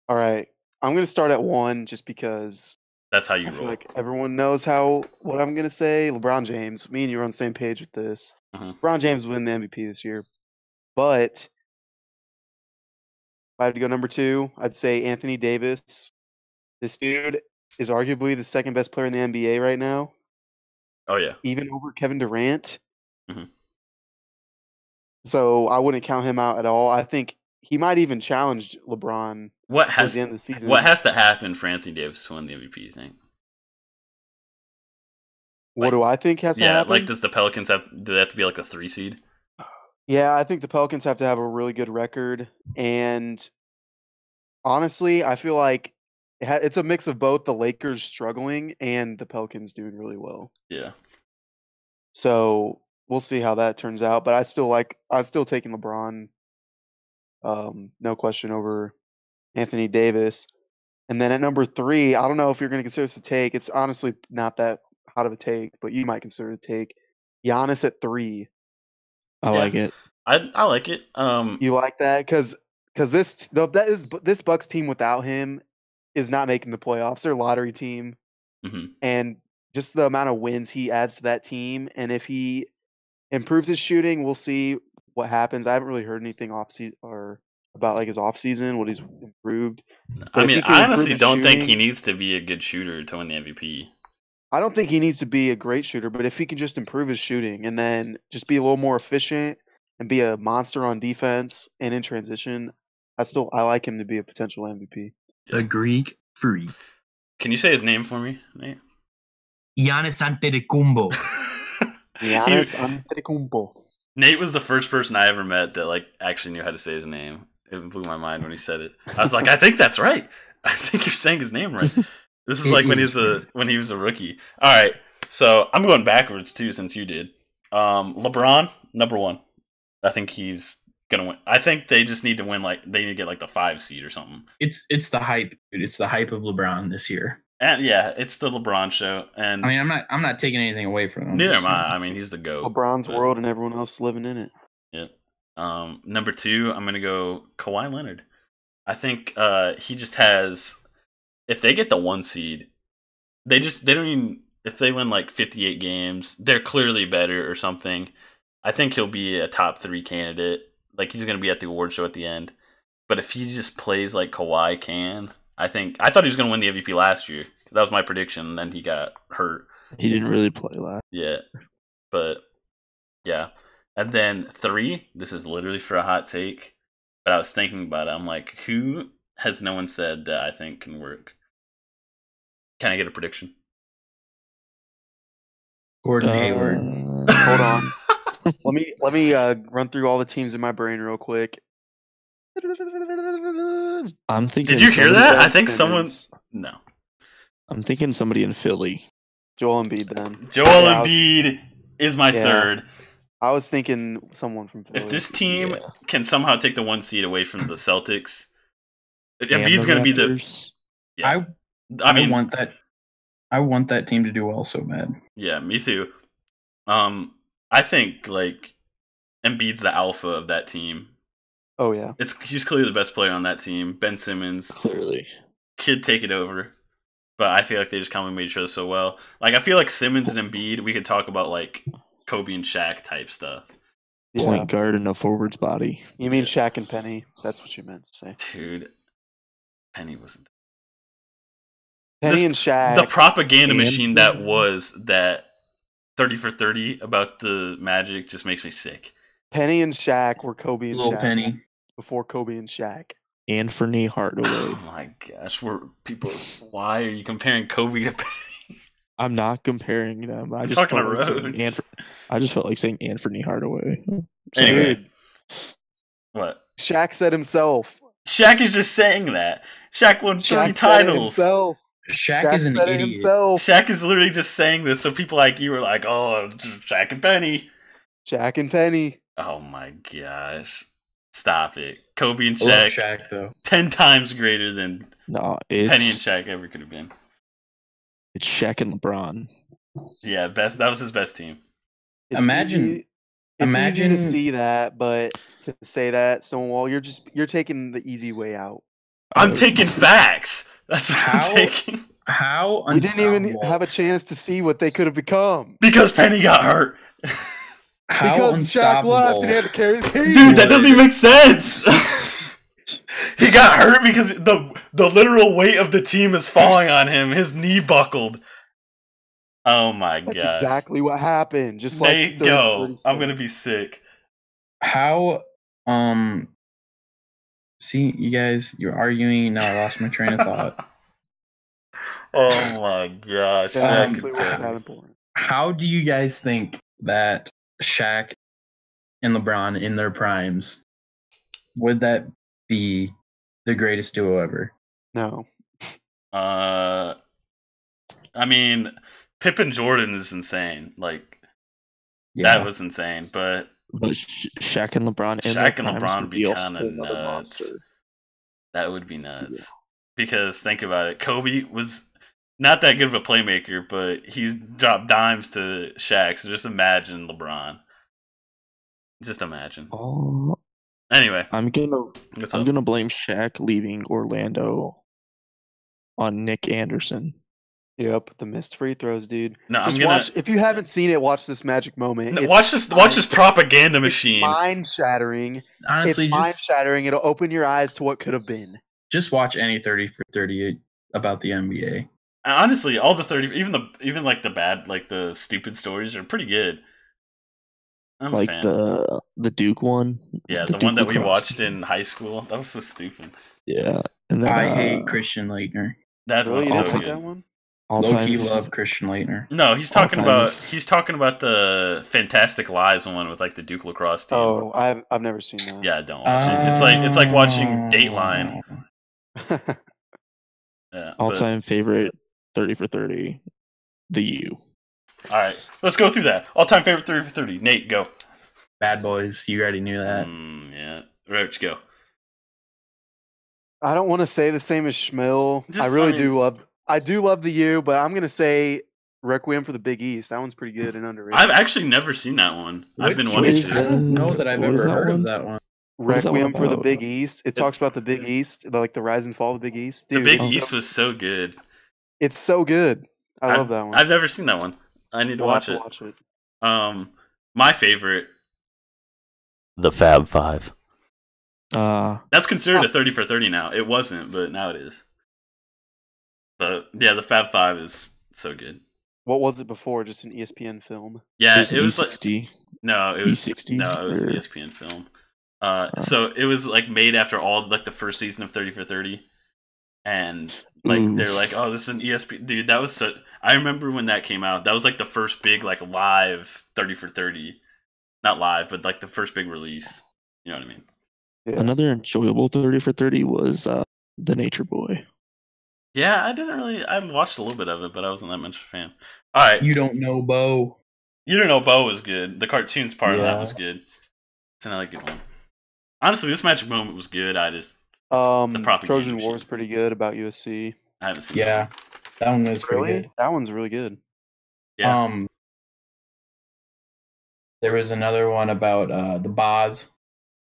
All right, I'm gonna start at 1 just because that's how you I roll. feel like everyone knows what I'm gonna say. LeBron James. Me and you are on the same page with this. LeBron James will win the MVP this year, but if I had to go number 2, I'd say Anthony Davis. This dude is arguably the second best player in the NBA right now. Oh yeah, even over Kevin Durant. So I wouldn't count him out at all. I think he might even challenge LeBron towards the end of the season. What has to happen for Anthony Davis to win the MVP, you think? What do I think has to happen? Yeah, like does the Pelicans do they have to be like a 3 seed? Yeah, I think the Pelicans have to have a really good record. And honestly, I feel like it's a mix of both the Lakers struggling and the Pelicans doing really well. Yeah. So we'll see how that turns out. But I'm still taking LeBron. No question over Anthony Davis. And then at number 3, I don't know if you're going to consider this a take. It's honestly not that hot of a take, but you might consider it a take. Giannis at 3. I like it. I like it. You like that? Because this Bucks team without him is not making the playoffs. They're a lottery team. And just the amount of wins he adds to that team, and if he improves his shooting, we'll see what happens. I haven't really heard anything about like his off season, what he's improved. But I mean, I honestly don't think he needs to be a good shooter to win the MVP. I don't think he needs to be a great shooter, but if he can just improve his shooting and then just be a little more efficient and be a monster on defense and in transition, I like him to be a potential MVP. The Greek Freak. Can you say his name for me, Nate? Giannis Antetokounmpo. Giannis Antetokounmpo. Nate was the first person I ever met that like actually knew how to say his name. It blew my mind when he said it. I was like, I think that's right. I think you're saying his name right. This is like when he was a rookie. All right, so I'm going backwards too since you did. LeBron, number 1. I think he's gonna win. I think they just need to win. Like they need to get like the 5 seed or something. It's the hype, dude. It's the hype of LeBron this year. And yeah, it's the LeBron show. And I mean, I'm not taking anything away from him. Neither am I. I mean, he's the GOAT. LeBron's world and everyone else living in it. Yeah. Number 2, I'm gonna go Kawhi Leonard. I think he just has. If they get the 1 seed, they don't even. If they win like 58 games, they're clearly better or something. I think he'll be a top 3 candidate. Like he's gonna be at the award show at the end. But if he just plays like Kawhi can, I thought he was gonna win the MVP last year. That was my prediction. And then he got hurt. He didn't really play last. Yeah, but yeah. And then 3. This is literally for a hot take, but I was thinking about it. I'm like, who has no one said that I think can work? Can I get a prediction? Gordon Hayward. Hold on. Let me run through all the teams in my brain real quick. I'm thinking. Did you hear that? I think someone's. No. I'm thinking somebody in Philly. Joel Embiid then. Joel Embiid is my 3rd. I was thinking someone from Philly. If this team can somehow take the 1 seed away from the Celtics, Embiid's going to be the. Yeah. I want that. I want that team to do well so bad. Yeah, me too. I think like Embiid's the alpha of that team. Oh yeah, he's clearly the best player on that team. Ben Simmons clearly could take it over, but I feel like they just complement each other so well. Like I feel like Simmons and Embiid, we could talk about like Kobe and Shaq type stuff. Point guard and a forward's body. You mean Shaq and Penny? That's what you meant to say, dude. Penny wasn't. Penny and Shaq. The propaganda machine that was that 30 for 30 about the Magic just makes me sick. Penny and Shaq were Kobe and Little Shaq Penny. before Kobe and Shaq. Anthony Hardaway. Oh my gosh, why are you comparing Kobe to Penny? I'm not comparing them. I just talking felt to like Rhodes. I just felt like saying Anthony Hardaway. Anyway, Dude, what? Shaq said himself. Shaq is just saying that. Shaq won 30 Shaq said it titles. himself. Shaq is an said it idiot. himself. Shaq is literally just saying this, so people like you were like, "Oh, Shaq and Penny." Shaq and Penny. Oh my gosh! Stop it. Kobe and I love Shaq, Shaq though. 10 times greater than No, Penny and it's Shaq ever could have been. Shaq and LeBron. Yeah, best. That was his best team. It's Imagine- easy, it's easy to see that, but to say that, Stonewall, you're taking the easy way out. I'm taking facts. That's what How- I'm taking. How We didn't even unstoppable- have a chance to see what they could have become. Because Penny got hurt. how Because Shaq left and he had to carry the team. Dude, that doesn't even make sense. He got hurt because the literal weight of the team is falling on him. His knee buckled. Oh my That's god. exactly what happened. Just Nate, like 30, go. 30 I'm gonna be sick. How see, you guys, you're arguing, now I lost my train of thought. Oh my gosh. That Shaq actually and wasn't Penny. that important. How do you guys think that Shaq and LeBron in their primes, would that be the greatest duo ever? No. I mean, Pippen Jordan is insane. Like that was insane, but But Shaq and LeBron in Shaq their and primes LeBron would be a kind of whole nother nuts. monster. That would be nuts. Because think about it, Kobe was not that good of a playmaker, but he's dropped dimes to Shaq. So just imagine LeBron. Just imagine. Oh, Anyway, I'm what's up? gonna blame Shaq leaving Orlando on Nick Anderson. Yep, the missed free throws, dude. No, Just I'm gonna watch. If you haven't seen it, watch this magic moment. It's watch this propaganda machine. mind shattering. Honestly, It's mind shattering. It'll open your eyes to what could have been. just watch any 30 for 38 about the NBA. Honestly, all the 30, even like the bad, like the stupid stories are pretty good. I'm a Like fan. the Duke one. Yeah, the the one Duke that we lacrosse watched team. in high school. That was so stupid. Yeah, and then I hate Christian Leitner. That Really, was you so didn't like good. that one? all Low key time. love Christian Leitner. No, he's talking All-time. about the Fantastic Lies one with like the Duke lacrosse team. Oh, I've never seen that. Yeah, don't watch it. It's like watching Dateline. Yeah, All but- time favorite 30 for 30. The U. All right, let's go through that. All time favorite 30 for 30. Nate, go. Bad Boys, you already knew that. Yeah, Roach, go. I don't want to say the same as Schmill. Just- I do love the U, but I'm gonna say Requiem for the Big East. That one's pretty good and underrated. I've actually never seen that one. I've been Which- wanting is I to. that? don't know that I've What ever is that heard one? of that one. What is that one Requiem for the about? Big East. It talks about the Big East, the rise and fall of the Big East. The Dude, Big it's East so, was so good. it's so good. I love that one. I've never seen that one. I need to We'll watch have it. to watch it. My favorite, the Fab Five. That's considered a 30 for 30 now. It wasn't, but now it is. But yeah, the Fab Five is so good. What was it before? Just an ESPN film? Yeah, It it was was like E60. no, it was E60 no, it was an or- ESPN film. So it was like made after all like the first season of 30 for 30, and like Oof. they're like, oh, this is an ESPN dude. That was so. I remember when that came out. That was like the first big like live 30 for 30, not live, but like the first big release. You know what I mean? Yeah. Another enjoyable 30 for 30 was The Nature Boy. Yeah, I watched a little bit of it, but I wasn't that much of a fan. All right, You don't know Bo. You Don't Know Bo was good. The cartoons part of that Yeah. was good. It's another good one. Honestly, this magic moment was good. propaganda Trojan machine. War is pretty good about USC. I haven't seen Yeah, that one was pretty Really? good. That one's really good. Yeah. There was another one about the Boz,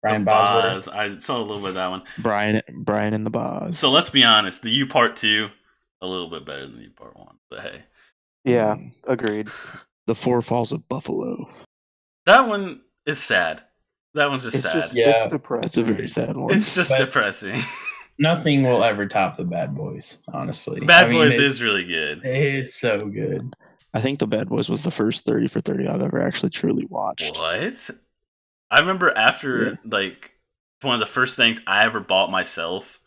Brian The Bosworth. Boz. I saw a little bit of that one. Brian and the Boz. So let's be honest. The U Part 2, a little bit better than the U Part 1. But hey. Yeah, agreed. The Four Falls of Buffalo. That one is sad. That one's just It's sad. just Yeah. it's depressing. That's a very sad one. It's just But- depressing. Nothing will ever top the Bad Boys, honestly. Bad I mean, Boys it's- is really good. It's so good. I think the Bad Boys was the first 30 for 30 I've ever actually truly watched. What? I remember after like one of the first things I ever bought myself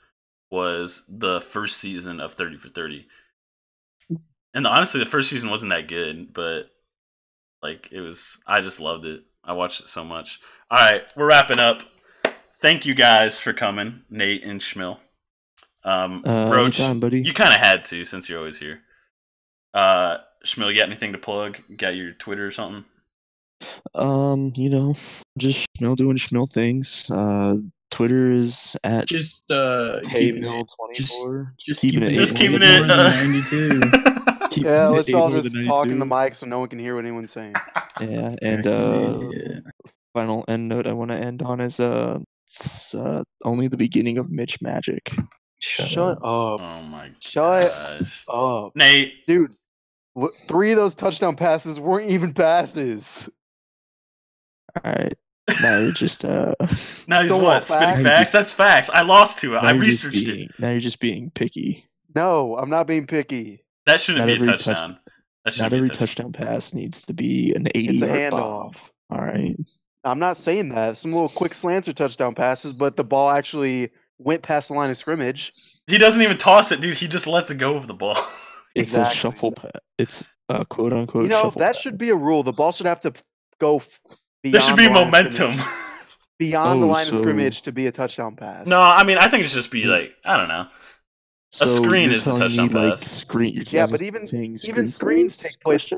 was the first season of 30 for 30. And honestly, the first season wasn't that good, but like it was. I just loved it. I watched it so much. All right, we're wrapping up. Thank you guys for coming, Nate and Schmill. Roach, anytime, buddy. you kind of had to since you're always here. Schmill, you got anything to plug? You got your Twitter or something? Just Schmill doing Schmill things. Twitter is at just Mill24. Just keeping it. Just keeping it it. 92. Yeah, let's all just talk in the mic so no one can hear what anyone's saying. Yeah, and final end note I want to end on is it's only the beginning of Mitch Magic. Shut up. Oh my Shut gosh. up. Nate. Dude, 3 of those touchdown passes weren't even passes. All right. Now you're just Now he's Still what? Spitting facts? That's facts. I lost to it. I researched it. Now you're just being picky. No, I'm not being picky. That shouldn't be a touchdown. Not every touchdown pass needs to be an 80-yard It's a bomb. handoff. All right. I'm not saying that. Some little quick slants are touchdown passes, but the ball actually went past the line of scrimmage. He doesn't even toss it, dude. He just lets it go of the ball. It's a shuffle pass. It's a quote unquote. That pass. should be a rule. The ball should have to go beyond. There should be the line momentum. of beyond the line of scrimmage to be a touchdown pass. No, I mean I think it should just be like I don't know. So a screen is a touchdown pass. Screen. Yeah, but even screens take place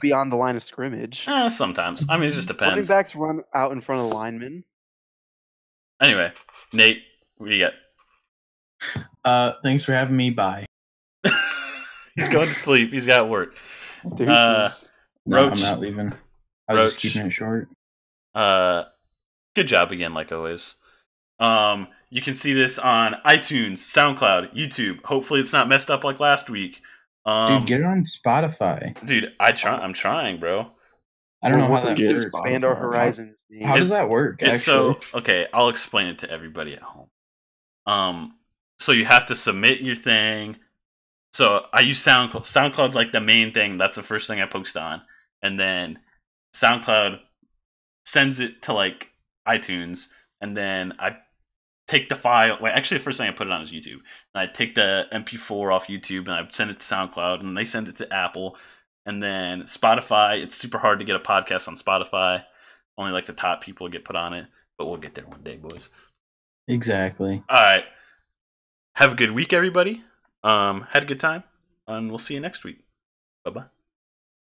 beyond the line of scrimmage. Sometimes. I mean, it just depends. Running backs run out in front of the linemen. Anyway, Nate, what do you got? Thanks for having me. Bye. He's going to sleep. He's got work. Roach, no, I'm not leaving. I was just keeping it short. Good job again, like always. You can see this on iTunes, SoundCloud, YouTube. Hopefully, it's not messed up like last week. Dude, get it on Spotify. Dude, I'm trying, bro. I don't know how that works. Expand our horizons. How does that work? Okay, I'll explain it to everybody at home. So you have to submit your thing. So I use SoundCloud. SoundCloud's like the main thing. That's the first thing I post on, and then SoundCloud sends it to like iTunes, and then I take the file. Wait, actually, the first thing I put it on is YouTube. And I take the MP4 off YouTube and I send it to SoundCloud, and they send it to Apple, and then Spotify. It's super hard to get a podcast on Spotify. Only like the top people get put on it, but we'll get there one day, boys. Exactly. All right. Have a good week, everybody. Had a good time, and we'll see you next week. Bye-bye.